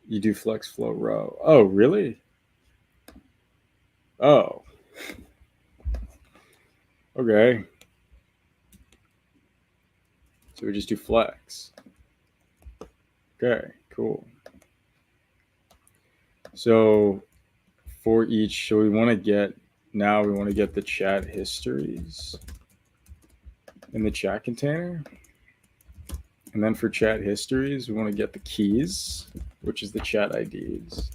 you do flex flow row. Oh, really? Oh. Okay. So we just do flex. Okay, cool. So for each, so we want to get the chat histories in the chat container. And then for chat histories, we want to get the keys, which is the chat IDs.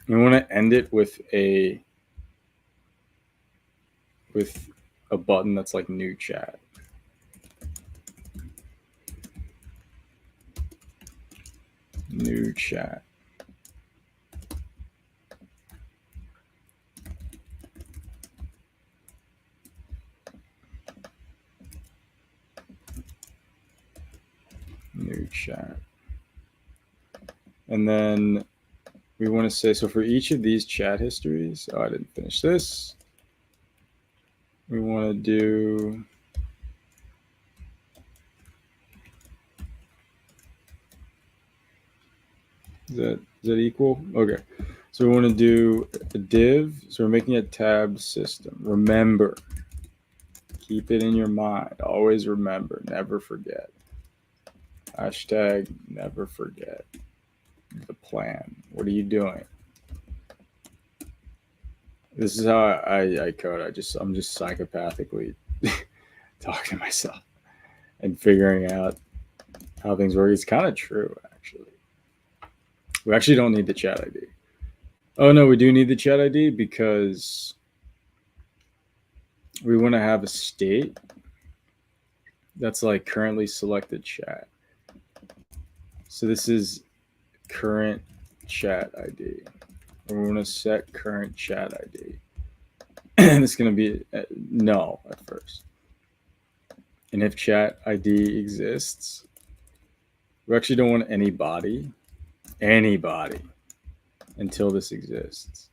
We want to end it with a button that's like new chat. New chat. New chat. And then we want to say, so for each of these chat histories, oh, I didn't finish this. We want to do is that equal? Okay. So we want to do a div. So we're making a tab system. Remember, keep it in your mind. Always remember, never forget. Hashtag never forget the plan. What are you doing? This is how I code. I'm just psychopathically talking to myself and figuring out how things work. It's kind of true, actually. We actually don't need the chat ID. Oh, no, we do need the chat ID because we want to have a state that's like currently selected chat. So this is current chat ID. And we want to set current chat ID. And it's going to be null at first. And if chat ID exists, we actually don't want anybody until this exists.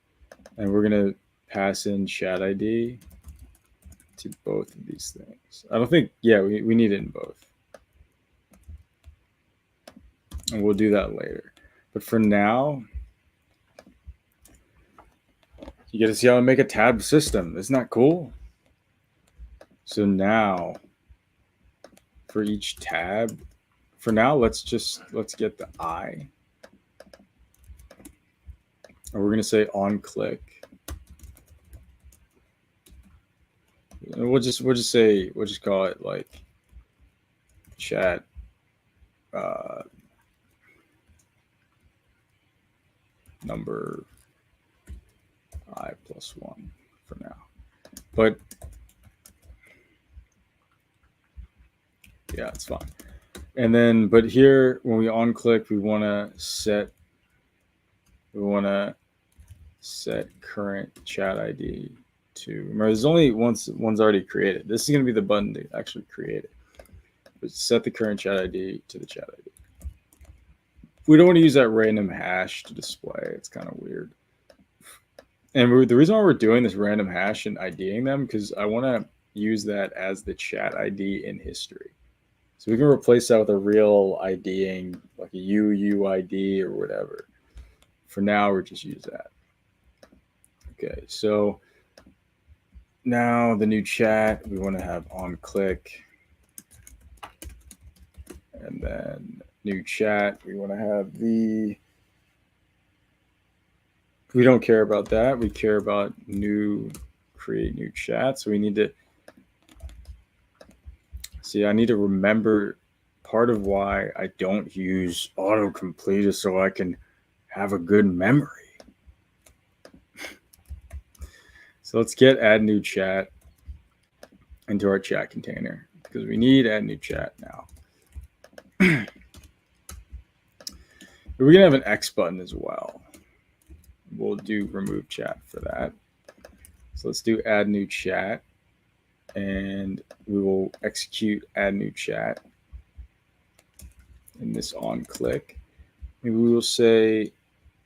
And we're going to pass in chat ID to both of these things. I don't think, yeah, we need it in both. And we'll do that later. But for now, you get to see how I make a tab system. Isn't that cool? So now, for each tab, for now, let's get the I. And we're going to say on click. We'll just call it like chat number I plus 1 for now. But yeah, it's fine. And then, but here when we on click, we want to set current chat ID to, remember, there's only one's already created. This is going to be the button to actually create it. But set the current chat ID to the chat ID. We don't want to use that random hash to display. It's kind of weird. And the reason why we're doing this random hash and IDing them, because I want to use that as the chat ID in history. So we can replace that with a real IDing, like a UUID or whatever. For now, we'll just use that. Okay, so now the new chat, we want to have on click. and then new chat. We want to have we don't care about that. We care about create new chat. So we need to see, I need to remember part of why I don't use autocomplete is so I can have a good memory. So let's get add new chat into our chat container because we need add new chat now. We're going to have an X button as well. We'll do remove chat for that. So let's do add new chat, and we will execute add new chat in this on click. And we will say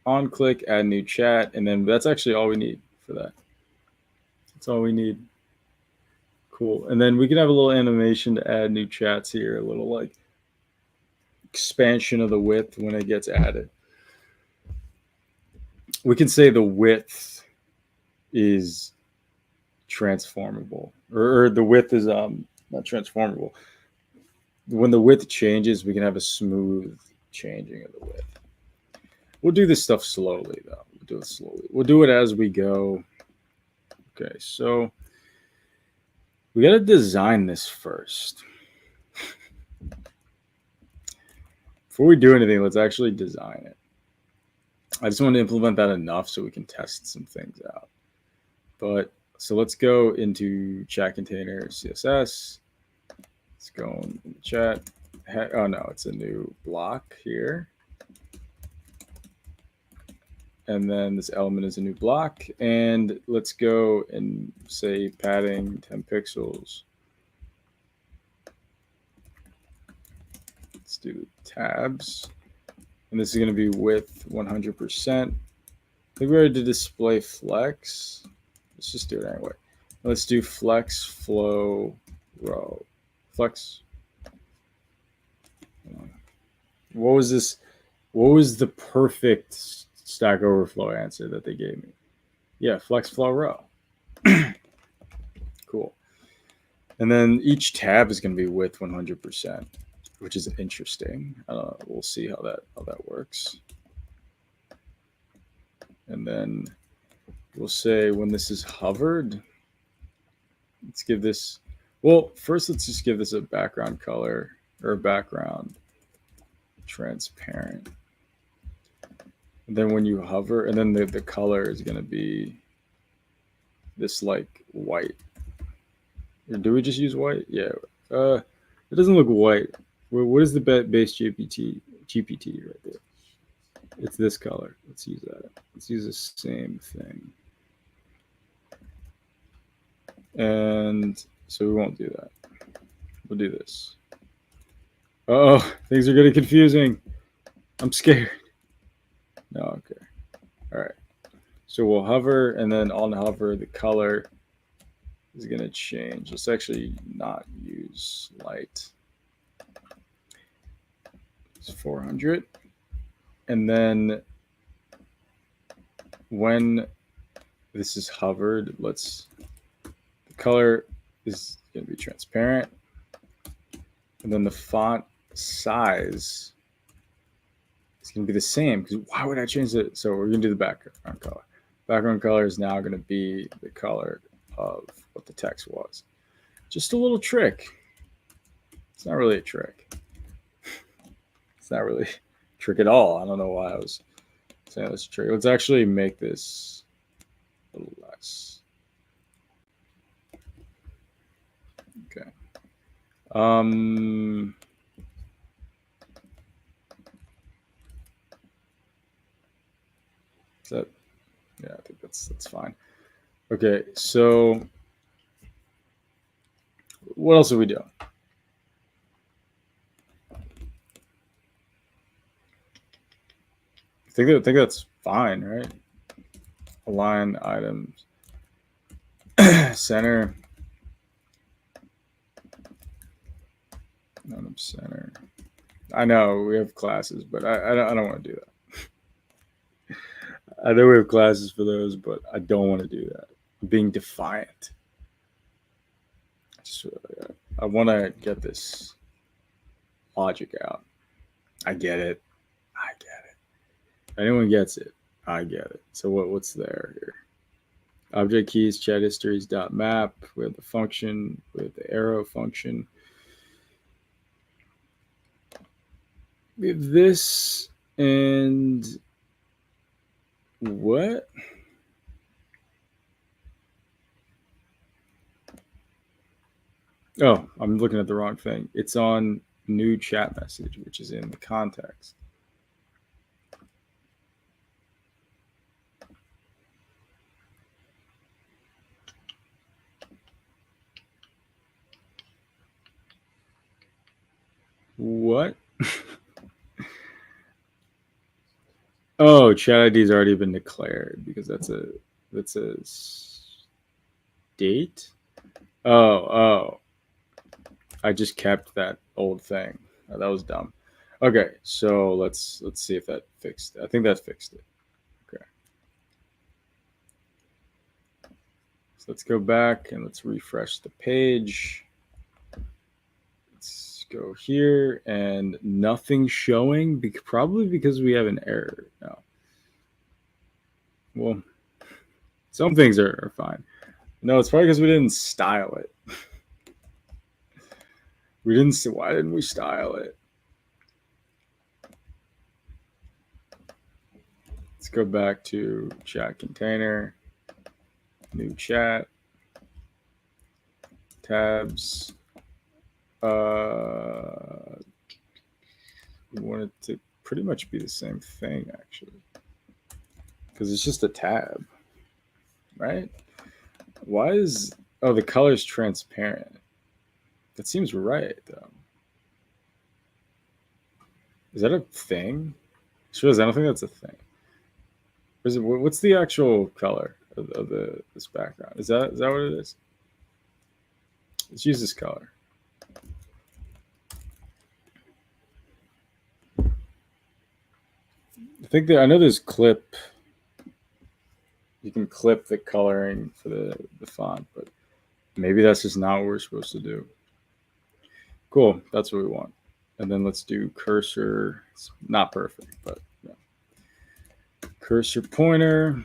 on click, add new chat, and then that's actually all we need for that. That's all we need. Cool. And then we can have a little animation to add new chats here, a little like expansion of the width when it gets added. We can say the width is transformable, or the width is not transformable. When the width changes, we can have a smooth changing of the width. We'll do this stuff slowly, though. We'll do it slowly. We'll do it as we go. Okay, so we got to design this first. Before we do anything, let's actually design it. I just want to implement that enough so we can test some things out. But so let's go into chat container CSS. Let's go in the chat. Oh no, it's a new block here. And then this element is a new block. And let's go and say padding 10 pixels. Let's do tabs. And this is going to be width 100%. I think we already did display flex. Let's just do it anyway. Let's do flex flow row. Flex. What was this? What was the perfect Stack Overflow answer that they gave me? Yeah, flex flow row. Cool. And then each tab is going to be width 100%, which is interesting. We'll see how that works. And then we'll say when this is hovered, let's give this, well, first let's just give this a background color or a background transparent. And then when you hover, and then the color is going to be this like white. Or do we just use white? Yeah. It doesn't look white. What is the base GPT right there? It's this color. Let's use that. Let's use the same thing. And so we won't do that. We'll do this. Oh, things are getting confusing. I'm scared. No, okay. All right. So we'll hover, and then on hover, the color is going to change. Let's actually not use light. It's 400. And then when this is hovered, the color is going to be transparent. And then the font size is going to be the same, because why would I change it? So we're going to do the background color. Background color is now going to be the color of what the text was. Just a little trick. It's not really a trick. It's not really a trick at all. I don't know why I was saying that's a trick. Let's actually make this a little less. Okay. Is that? Yeah, I think that's fine. Okay, so what else are we doing? I think that's fine, right? Align items, center, item center. I know we have classes, but I don't want to do that. I know we have classes for those, but I don't want to do that. I'm being defiant. I want to get this logic out. I get it. If anyone gets it, I get it. So what's there here? Object keys, chat histories, dot map. We have the function, we have the arrow function. We have this and what? Oh, I'm looking at the wrong thing. It's on new chat message, which is in the context. What? Oh, chat ID has already been declared because that's a state. Oh, I just kept that old thing. Oh, that was dumb. Okay, so let's see if that fixed it. I think that fixed it. Okay. So let's go back and let's refresh the page. Let's go here and nothing showing, probably because we have an error now. Well, some things are fine. No, it's probably because we didn't style it. We didn't see. Why didn't we style it? Let's go back to chat container, new chat, tabs. We want it to pretty much be the same thing, actually, because it's just a tab, right? Why is, oh, the color's transparent. That seems right, though. Is that a thing? Sure, I don't think that's a thing. Is it, what's the actual color of this background? Is that what it is? Let's use this color. I think I know there's clip. You can clip the coloring for the font, but maybe that's just not what we're supposed to do. Cool, that's what we want. And then let's do cursor. It's not perfect, but yeah. Cursor pointer.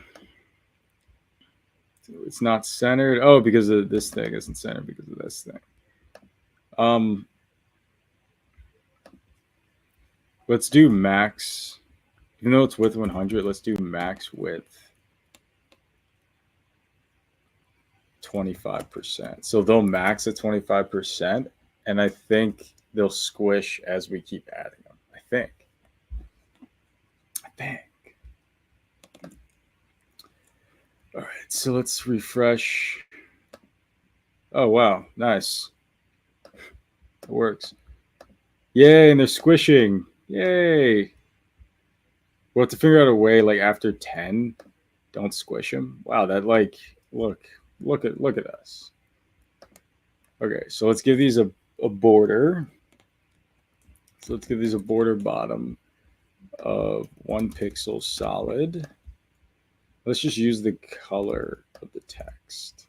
It's not centered. Oh, because of this thing isn't centered because of this thing. Let's do max. Even though it's width 100, let's do max width 25%. So they'll max at 25%, and I think they'll squish as we keep adding them. I think. All right, so let's refresh. Oh, wow, nice. It works. Yay, and they're squishing. Yay. We'll have to figure out a way, like after 10, don't squish them. Wow, that like, look at us. Okay, so let's give these a border. So let's give these a border bottom of 1 pixel solid. Let's just use the color of the text.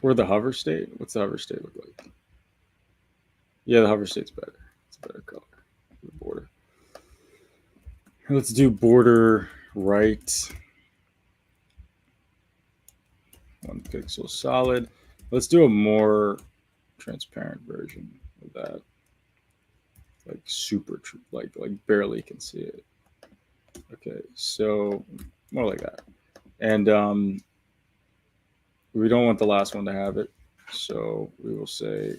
Or the hover state. What's the hover state look like? Yeah, the hover state's better. It's a better color for the border. Let's do border right. 1 pixel solid. Let's do a more transparent version of that. Like super, like barely can see it. Okay, so more like that. And we don't want the last one to have it. So we will say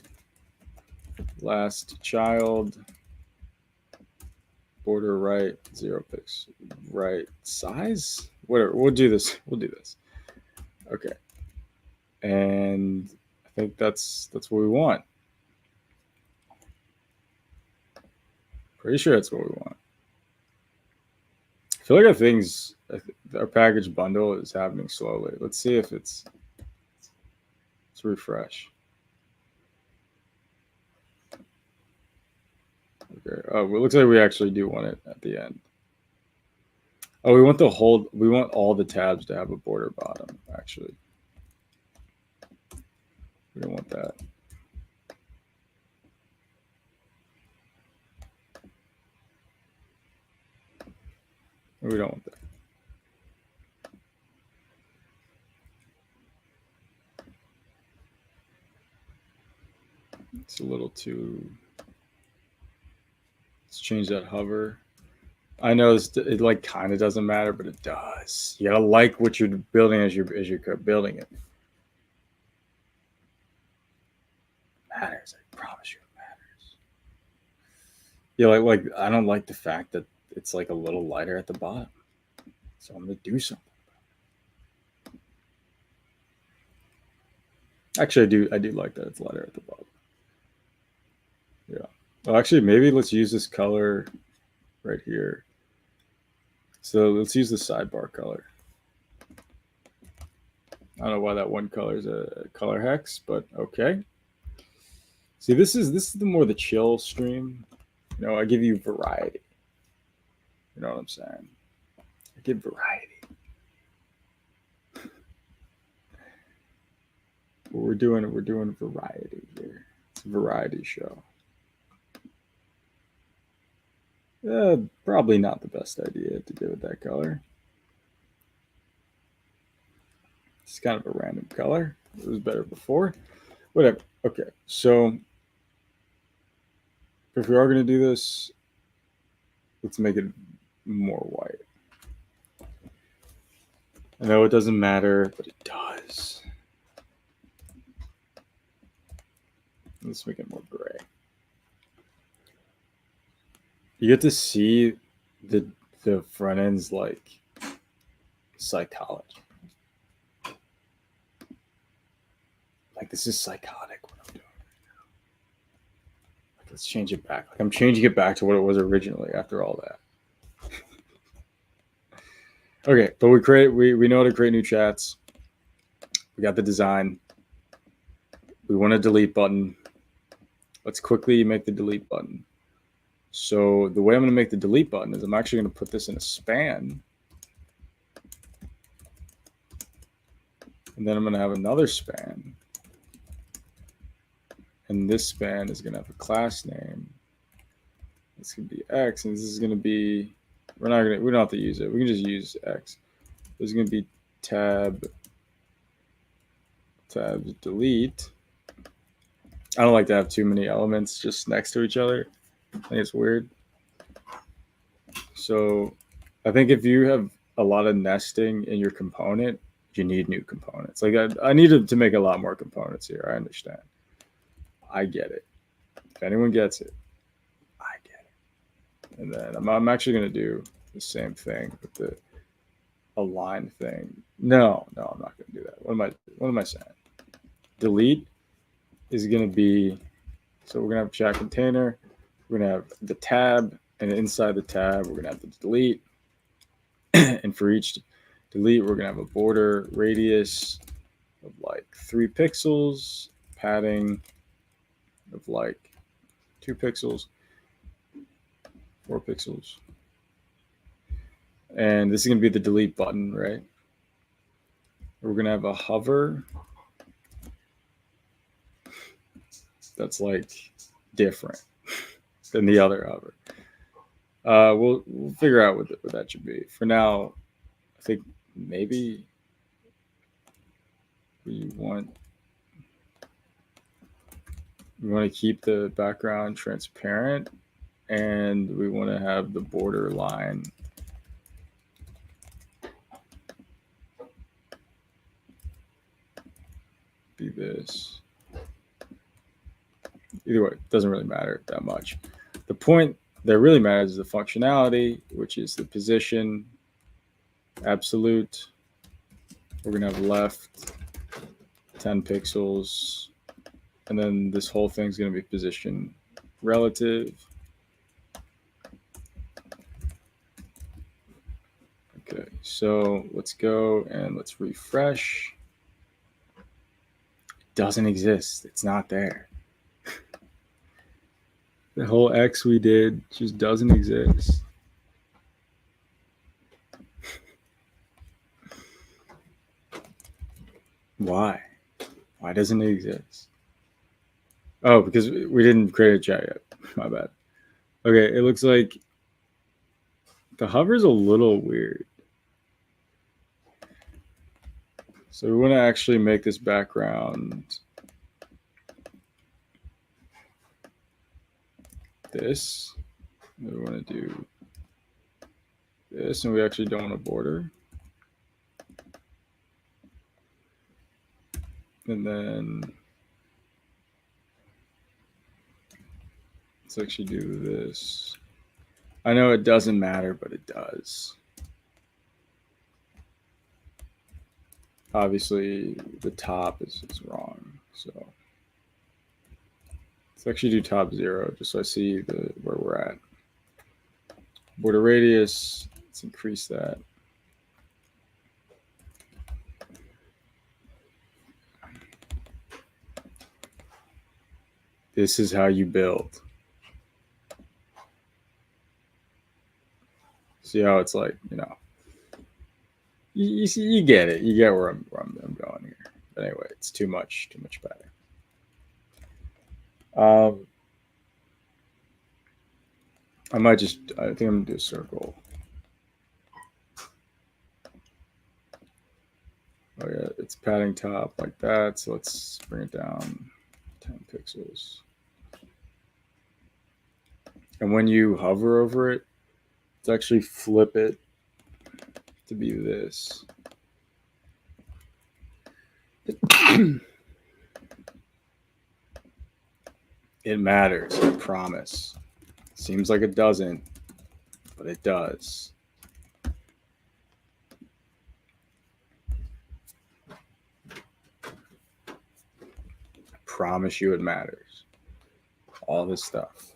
last child, border right, 0 pixel, right size, whatever. We'll do this. Okay. And I think that's what we want. Pretty sure that's what we want. I feel like our package bundle is happening slowly. Let's see if let's refresh. Okay. Oh, it looks like we actually do want it at the end. Oh, we want all the tabs to have a border bottom, actually. We don't want that. We don't want that. It's a little too. Let's change that hover. I know it like kind of doesn't matter, but it does. You gotta like what you're building as you're building it. It matters. I promise you, it matters. Yeah, like I don't like the fact that it's like a little lighter at the bottom, so I'm gonna do something. Actually, I do like that it's lighter at the bottom. Yeah. Well, actually, maybe let's use this color right here. So let's use the sidebar color. I don't know why that one color is a color hex, but okay. See, this is the more the chill stream. You know, I give you variety. You know what I'm saying? I give variety. We're doing variety here. It's a variety show. Probably not the best idea to do with that color. It's kind of a random color. It was better before. Whatever. Okay, so if we are going to do this, let's make it more white. I know it doesn't matter, but it does. Let's make it more gray. You get to see the front end's like psychology. Like this is psychotic what I'm doing right now. Like, let's change it back. Like I'm changing it back to what it was originally after all that. Okay, but we know how to create new chats. We got the design. We want a delete button. Let's quickly make the delete button. So the way I'm going to make the delete button is I'm actually going to put this in a span. And then I'm going to have another span. And this span is going to have a class name. It's going to be X, and this is going to be, we don't have to use it. We can just use X. There's going to be tab delete. I don't like to have too many elements just next to each other. I think it's weird. So I think if you have a lot of nesting in your component, you need new components. Like I needed to make a lot more components here. I understand. I get it. If anyone gets it, I get it. And then I'm actually going to do the same thing with the align thing. No, I'm not going to do that. What am I saying? Delete is going to be, so we're going to have chat container. We're going to have the tab, and inside the tab, we're going to have the delete. And for each delete, we're going to have a border radius of like 3 pixels, padding of like 2 pixels, 4 pixels. And this is going to be the delete button, right? We're going to have a hover that's like different than the other hover. We'll figure out what that should be. For now, I think maybe we want to keep the background transparent, and we want to have the border line be this. Either way, it doesn't really matter that much. The point that really matters is the functionality, which is the position, absolute. We're going to have left 10 pixels. And then this whole thing's going to be position relative. Okay, so let's go and let's refresh. It doesn't exist. It's not there. The whole X we did just doesn't exist. Why? Why doesn't it exist? Oh, because we didn't create a chat yet. My bad. Okay, it looks like The hover's a little weird. So we want to actually make this background this. We want to do this, and we actually don't want a border. And then let's actually do this. I know it doesn't matter, but it does. Obviously, the top is wrong. So let's actually do top 0, just so I see where we're at. Border radius, let's increase that. This is how you build. See how it's like, you see, you get it. You get where I'm going here. But anyway, it's too much better. I think I'm gonna do a circle. Oh yeah, it's padding top like that. So let's bring it down 10 pixels. And when you hover over it, let's actually flip it to be this. It matters, I promise. Seems like it doesn't, but it does. I promise you it matters. All this stuff.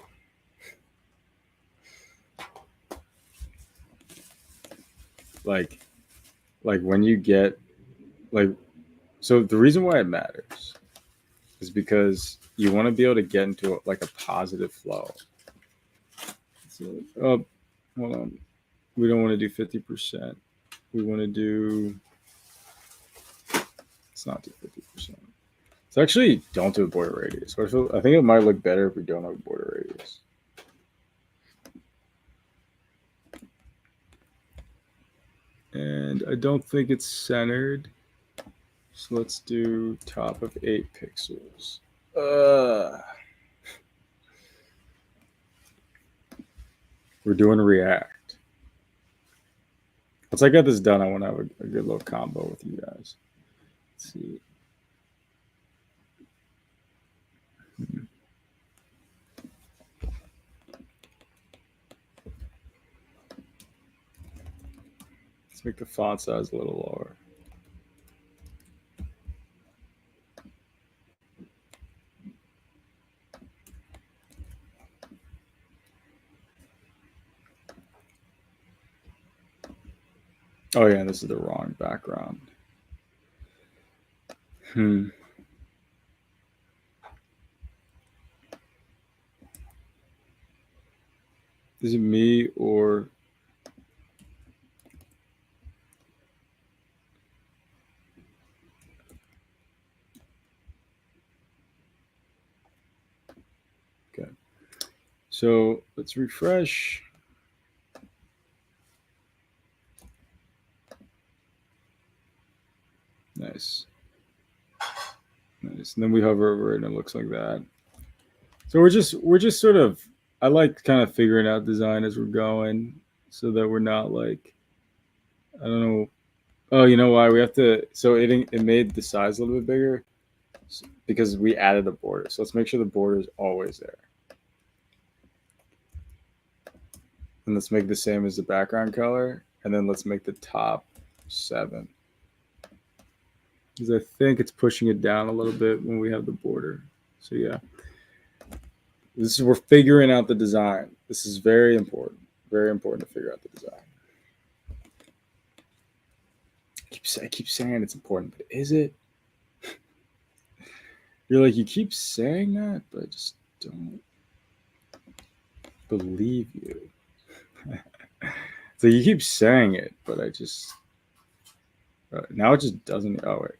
Like when you get, so the reason why it matters is because you want to be able to get into a positive flow. So, hold on. We don't want to do 50%. We want to do, let's not do 50%. So actually don't do a border radius. I think it might look better if we don't have a border radius. And I don't think it's centered. So let's do top of 8 pixels. We're doing React. Once I get this done, I want to have a good little combo with you guys. Let's see. Let's make the font size a little lower. Oh yeah, this is the wrong background. Is it me or okay? So let's refresh. Nice. And then we hover over it and it looks like that. So we're just sort of, I like kind of figuring out design as we're going so that we're not like, I don't know. Oh, you know why? We have to, so it made the size a little bit bigger because we added a border. So let's make sure the border is always there. And let's make the same as the background color. And then let's make the top 7. Because I think it's pushing it down a little bit when we have the border. So yeah. We're figuring out the design. This is very important. Very important to figure out the design. I keep saying it's important, but is it? You're like, you keep saying that, but I just don't believe you. So you keep saying it, but I just now it just doesn't. Oh wait.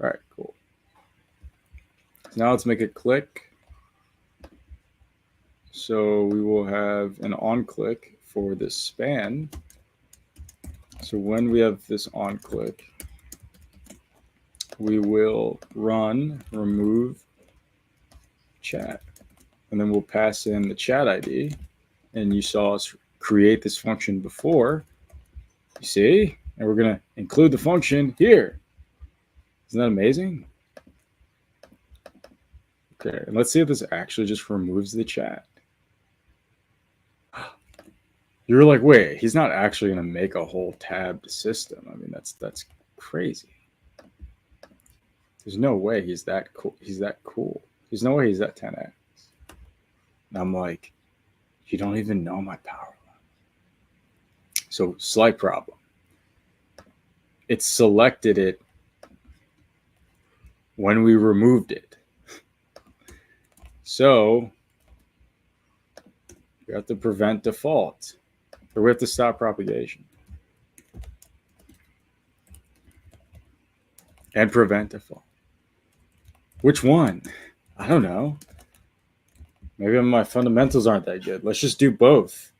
All right, cool. So now let's make it click. So we will have an on click for this span. So when we have this on click, we will run remove chat, and then we'll pass in the chat ID. And you saw us create this function before, you see, and we're going to include the function here. Isn't that amazing? Okay, and let's see if this actually just removes the chat. You're like, wait, he's not actually going to make a whole tabbed system. I mean, that's crazy. There's no way he's that cool. There's no way he's that 10x. And I'm like, you don't even know my power line. So slight problem. It selected it when we removed it. So we have to prevent default, or we have to stop propagation and prevent default. Which one? I don't know. Maybe my fundamentals aren't that good. Let's just do both.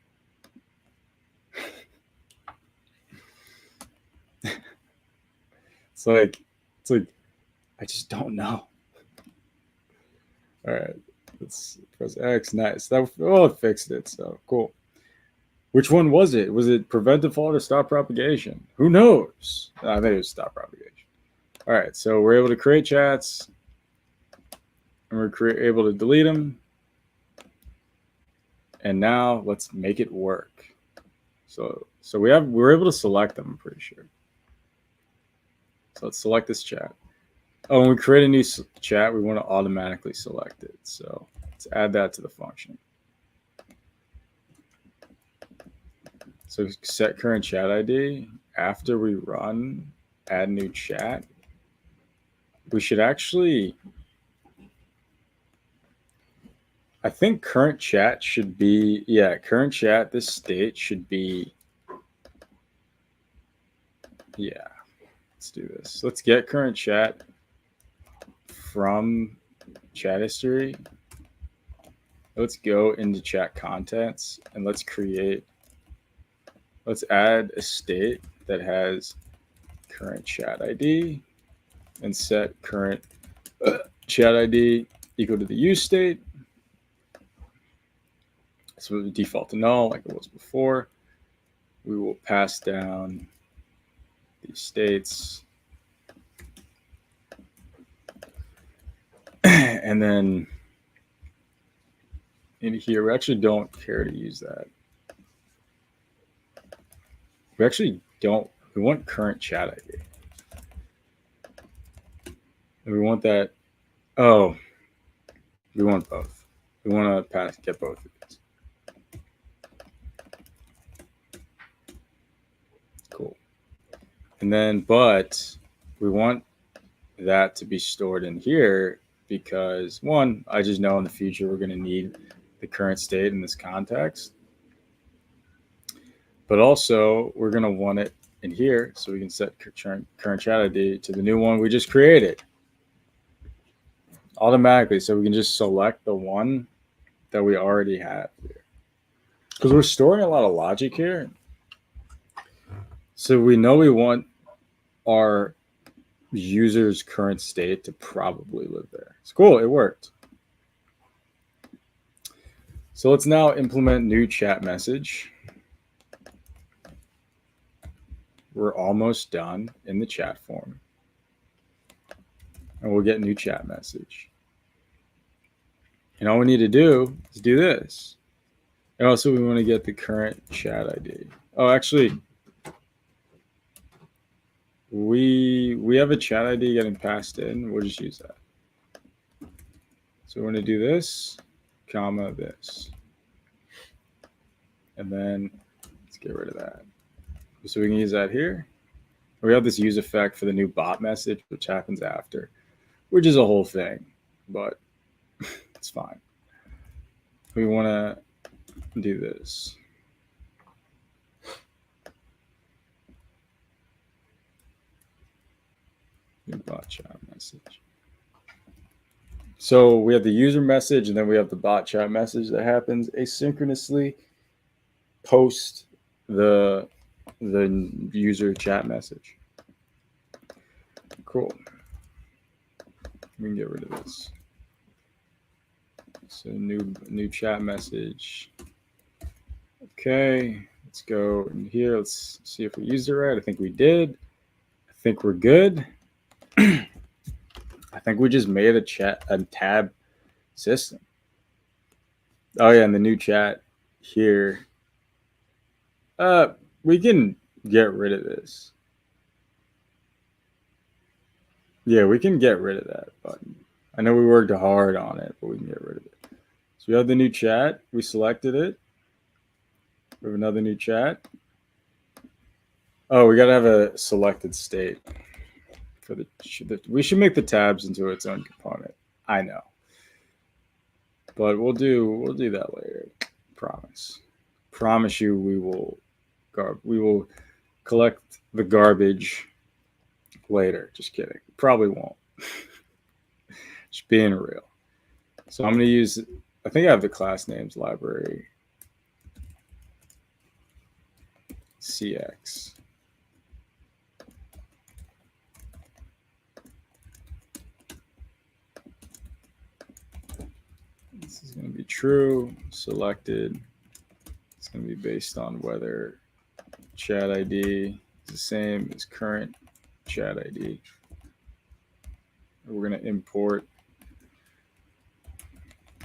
It's like I just don't know. All right, let's press X. Nice. It fixed it. So cool. Which one was it? Was it prevent default or stop propagation? Who knows? I think it was stop propagation. All right, so we're able to create chats, and we're able to delete them. And now let's make it work. So we're able to select them, I'm pretty sure. So let's select this chat. Oh, when we create a new chat, we want to automatically select it. So let's add that to the function. So set current chat ID. After we run add new chat, we should actually, I think current chat should be, current chat, this state should be, let's do this. Let's get current chat from chat history. Let's go into chat contents and let's add a state that has current chat ID and set current chat ID equal to the use state. So the default to null like it was before. We will pass down these states. And then in here, we actually don't care to use that. We actually don't. We want current chat ID. And we want that. Oh, we want both. We want to get both of these. Cool. And then, but we want that to be stored in here because, one, I just know in the future we're going to need the current state in this context. But also, we're going to want it in here so we can set current chat ID to the new one we just created automatically. So we can just select the one that we already have here. Because we're storing a lot of logic here. So we know we want our user's current state to probably live there. It's cool. It worked. So let's now implement new chat message. We're almost done in the chat form. And we'll get new chat message. And all we need to do is do this. And also we want to get the current chat ID. Oh, actually, we have a chat ID getting passed in. We'll just use that. So we're going to do this, comma, this. And then let's get rid of that. So we can use that here. We have this use effect for the new bot message, which happens after, which is a whole thing, but it's fine. We want to do this. New bot chat message. So we have the user message, and then we have the bot chat message that happens asynchronously. post the user chat message. Cool. We can get rid of this. So new chat message. Okay, let's go in here. Let's see if we used it right. I think we did. I think we're good. I think we just made a tab system. Oh yeah, and the new chat here. We can get rid of this. Yeah, we can get rid of that button. I know we worked hard on it, but we can get rid of it. So we have the new chat. We selected it. We have another new chat. Oh, we got to have a selected state for we should make the tabs into its own component. I know. But we'll do that later. Promise you we will collect the garbage later. Just kidding. Probably won't. Just being real. So I'm going to use, I think I have the class names library. CX. This is going to be true, selected. It's going to be based on whether chat ID is the same as current chat ID. We're going to import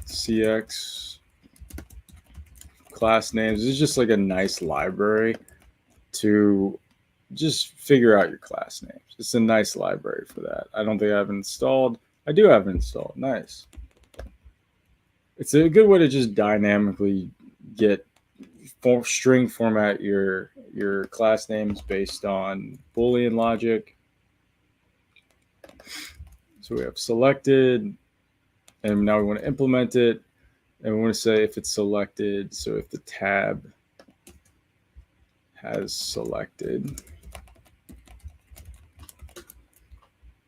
CX class names. This is just like a nice library to just figure out your class names. It's a nice library for that. I don't think I have it installed. I do have it installed. Nice. It's a good way to just dynamically get string format your class names based on Boolean logic. So we have selected, and now we want to implement it, and we want to say if it's selected. So if the tab has selected,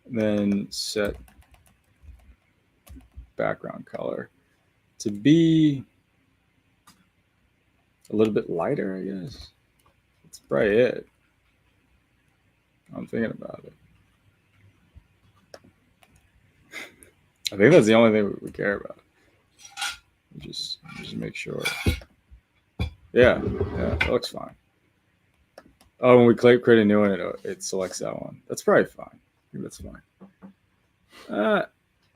then set background color to be a little bit lighter, I guess. That's probably it. I'm thinking about it. I think that's the only thing we care about. Just make sure. Yeah, that looks fine. Oh, when we create a new one, it selects that one. That's probably fine. I think that's fine.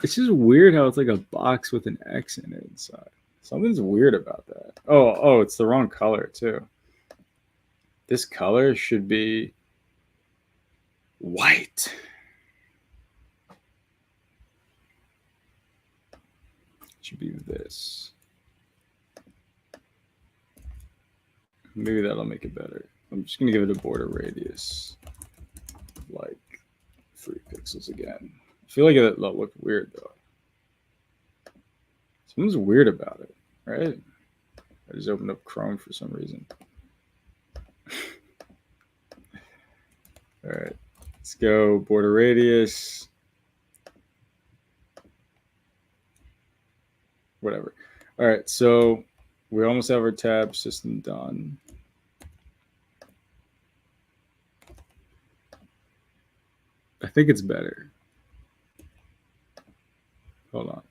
It's just weird how it's like a box with an X in it inside. Something's weird about that. Oh, it's the wrong color too. This color should be white. It should be this. Maybe that'll make it better. I'm just gonna give it a border radius like 3 pixels again. I feel like it looked weird though. Something's weird about it, right? I just opened up Chrome for some reason. All right, let's go border radius. Whatever. All right, so we almost have our tab system done. I think it's better. Hold on.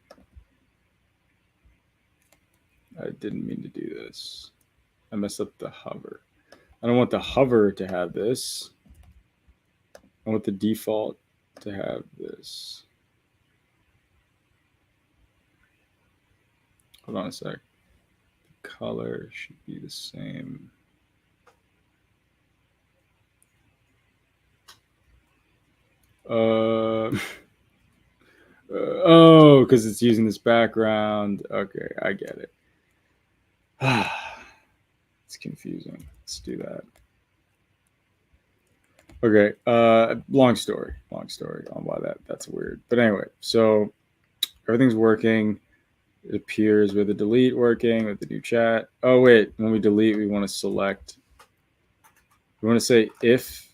I didn't mean to do this. I messed up the hover. I don't want the hover to have this. I want the default to have this. Hold on a sec. The color should be the same. Oh, because it's using this background. Okay, I get it. It's confusing. Let's do that. Okay, long story on why that's weird. But anyway, so everything's working. It appears with the delete working, with the new chat. Oh wait, when we delete, we want to select. We want to say if.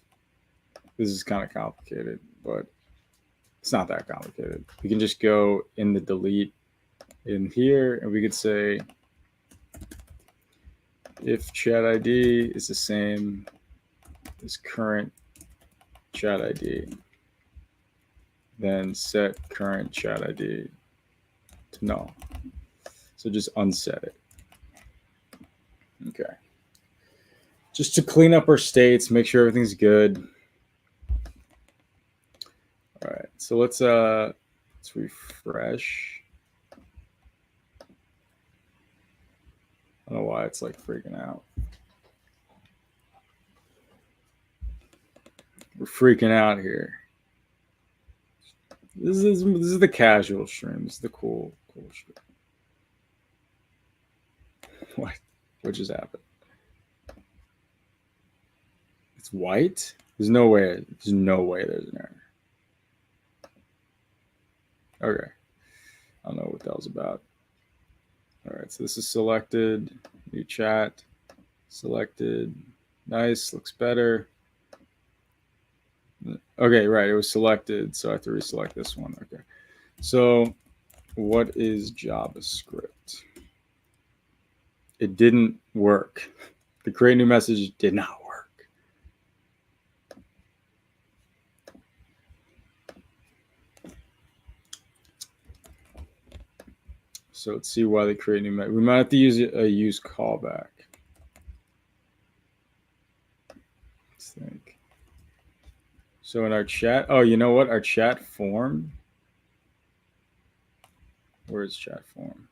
This is kind of complicated, but it's not that complicated. We can just go in the delete in here, and we could say if chat ID is the same as current chat ID, then set current chat ID to null. So just unset it. Okay. Just to clean up our states, make sure everything's good. All right. So let's refresh. I don't know why it's like freaking out. We're freaking out here. This is the casual stream. This is the cool stream. What just happened? It's white? There's no way there's an error. Okay. I don't know what that was about. All right, so this is selected. New chat. Selected. Nice, looks better. Okay, right, it was selected, so I have to reselect this one. Okay. So what is JavaScript? It didn't work. The create new message did not work. So let's see why they create new message. We might have to use a use callback. Let's think. So in our chat, oh, you know what? Our chat form. Where is chat form?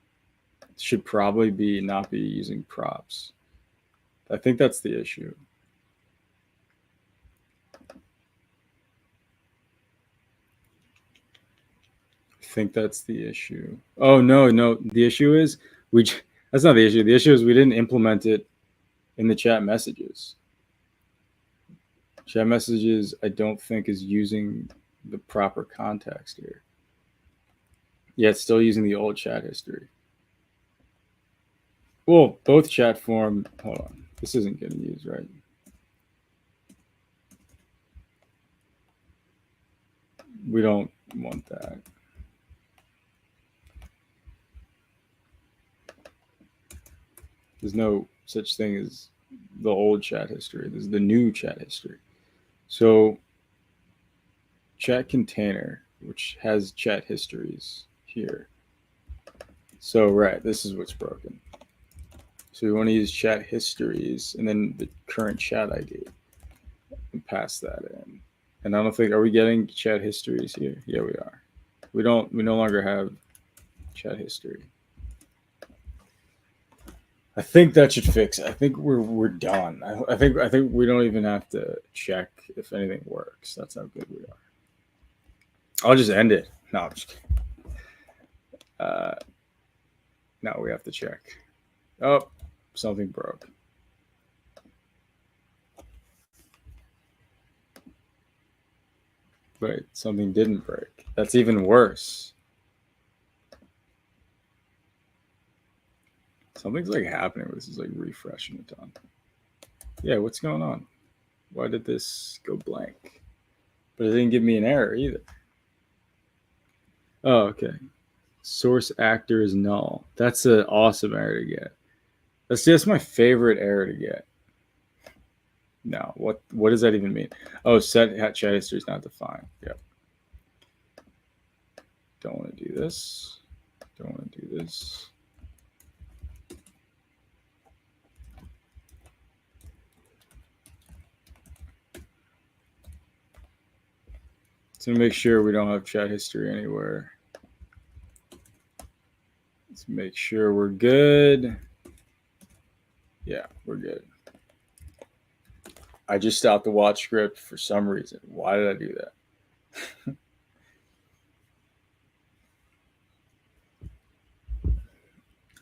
It should probably not be using props. I think that's the issue. I think that's the issue. Oh, no. The issue is that's not the issue. The issue is we didn't implement it in the chat messages. Chat messages, I don't think, is using the proper context here. Yeah, it's still using the old chat history. Well, both chat form, hold on. This isn't getting used, right? We don't want that. There's no such thing as the old chat history. There's the new chat history. So chat container, which has chat histories here. So, right, this is what's broken. So we want to use chat histories and then the current chat ID and pass that in. And I don't think, are we getting chat histories here? Yeah, we are. We no longer have chat history. I think that should fix it. I think we're done. I think we don't even have to check if anything works. That's how good we are. I'll just end it. No, I'm just kidding. Now we have to check. Oh, something broke. Wait, something didn't break. That's even worse. Something's like happening. This is like refreshing a ton. Yeah, what's going on? Why did this go blank? But it didn't give me an error either. Oh, okay. Source actor is null. That's an awesome error to get. That's my favorite error to get. No, what does that even mean? Oh, set chat history is not defined. Yep. Don't want to do this. Don't want to do this. To make sure we don't have chat history anywhere. Let's make sure we're good. Yeah, we're good. I just stopped the watch script for some reason. Why did I do that?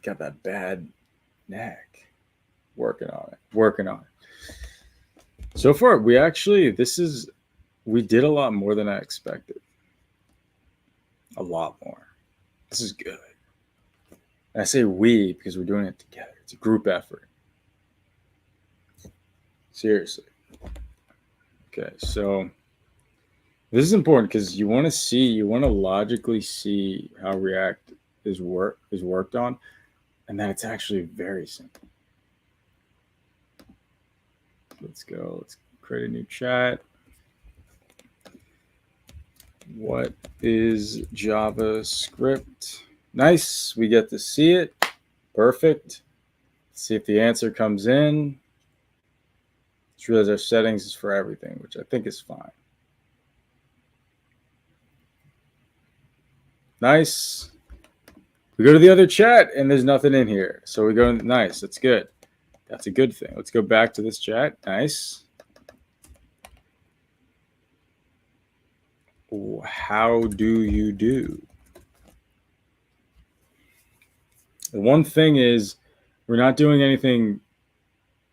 Got that bad neck. Working on it. So far, we did a lot more than I expected. A lot more. This is good. And I say we because we're doing it together. It's a group effort. Seriously. Okay, so this is important because you want to logically see how React is worked on, and that it's actually very simple. Let's go. Let's create a new chat. What is JavaScript? Nice. We get to see it. Perfect. Let's see if the answer comes in. Just realize our settings is for everything, which I think is fine. Nice. We go to the other chat and there's nothing in here. So we go, nice. That's good. That's a good thing. Let's go back to this chat. Nice. How do you do? The one thing is we're not doing anything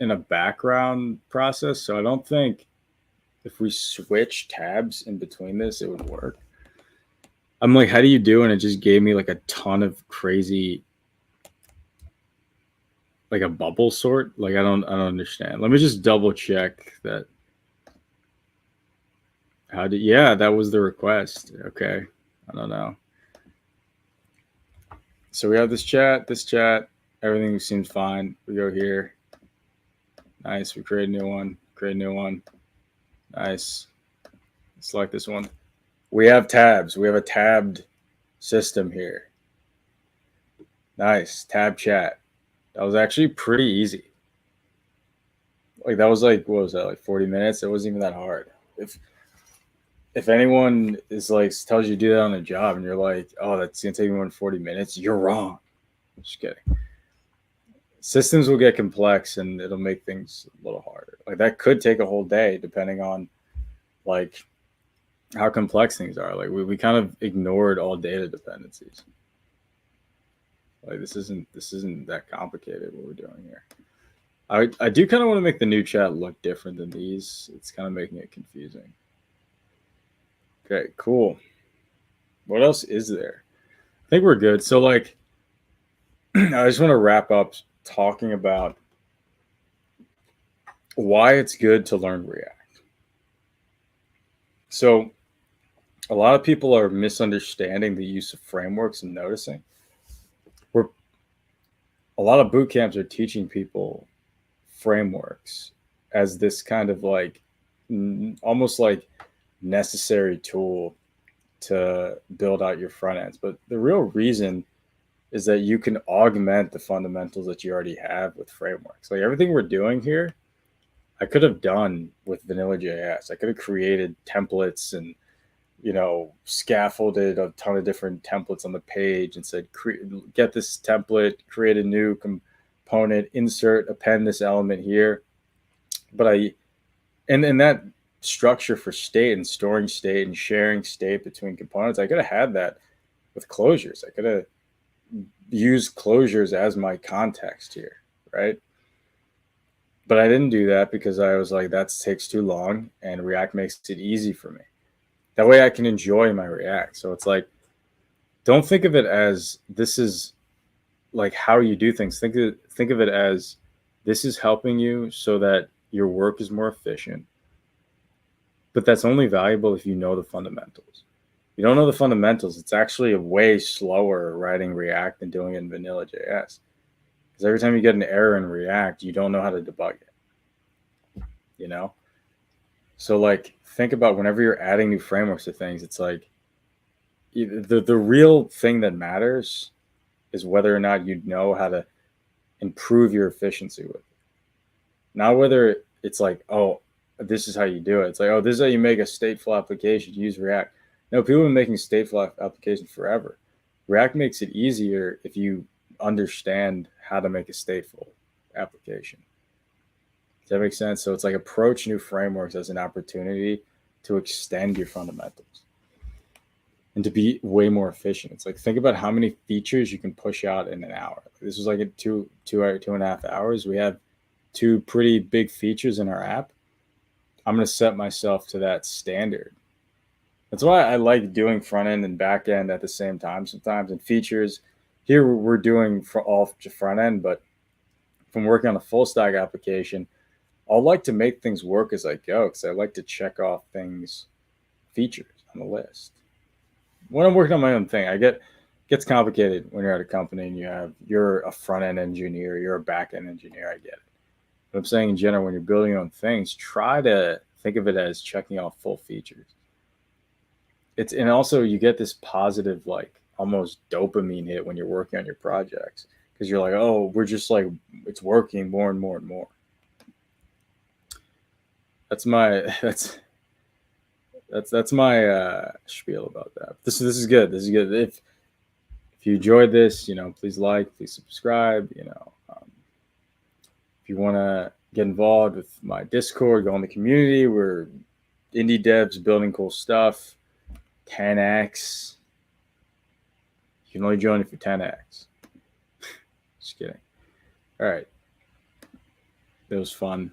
in a background process. So I don't think if we switch tabs in between this, it would work. I'm like, how do you do? And it just gave me like a ton of crazy, like a bubble sort. Like I don't understand. Let me just double check that. Yeah, that was the request. Okay. I don't know. So we have this chat, everything seems fine. We go here. Nice. We create a new one. Nice. Select this one. We have tabs. We have a tabbed system here. Nice. Tab chat. That was actually pretty easy. Like that was like, what was that? Like 40 minutes? It wasn't even that hard. If anyone is like tells you to do that on a job and you're like, oh, that's gonna take me more than 40 minutes, you're wrong. Just kidding. Systems will get complex and it'll make things a little harder. Like that could take a whole day depending on like how complex things are. Like we kind of ignored all data dependencies. Like this isn't that complicated what we're doing here. I do kind of want to make the new chat look different than these. It's kind of making it confusing. Okay, cool. What else is there? I think we're good. So like I just want to wrap up talking about why it's good to learn React. So a lot of people are misunderstanding the use of frameworks and noticing. A lot of boot camps are teaching people frameworks as this kind of like almost like necessary tool to build out your front ends. But the real reason is that you can augment the fundamentals that you already have with frameworks. Like everything we're doing here, I could have done with vanilla.js. I could have created templates and, you know, scaffolded a ton of different templates on the page and said, get this template, create a new component, insert, append this element here. But and that structure for state and storing state and sharing state between components, I could have had that with closures. I could have used closures as my context here, right? But I didn't do that because I was like, that takes too long and React makes it easy for me. That way I can enjoy my React. So it's like, don't think of it as this is like how you do things. Think of it as this is helping you so that your work is more efficient. But that's only valuable if you know the fundamentals. You don't know the fundamentals, it's actually a way slower writing React than doing it in vanilla.js. Because every time you get an error in React, you don't know how to debug it. You know? So like think about whenever you're adding new frameworks to things, it's like the real thing that matters is whether or not you know how to improve your efficiency with it. Not whether it's like, oh, this is how you do it. It's like, oh, this is how you make a stateful application. Use React. No, people have been making stateful applications forever. React makes it easier if you understand how to make a stateful application. Does that make sense? So it's like approach new frameworks as an opportunity to extend your fundamentals and to be way more efficient. It's like, think about how many features you can push out in an hour. This was like a 2.5 hours. We have 2 pretty big features in our app. I'm going to set myself to that standard. That's why I like doing front end and back end at the same time sometimes. And features here we're doing for all front end, but from working on a full stack application, I'll like to make things work as I go because I like to check off features on the list. When I'm working on my own thing, gets complicated when you're at a company and you're a front end engineer, you're a back end engineer. I get it. But I'm saying in general, when you're building your own things, try to think of it as checking off full features. And also you get this positive, like almost dopamine hit when you're working on your projects, because you're like, oh, we're just like, it's working more and more and more. That's my that's my spiel about that. This is good. This is good. If you enjoyed this, please like, please subscribe. If you want to get involved with my Discord, go in the community. We're indie devs building cool stuff. 10x. You can only join if you're 10x. Just kidding. All right. It was fun.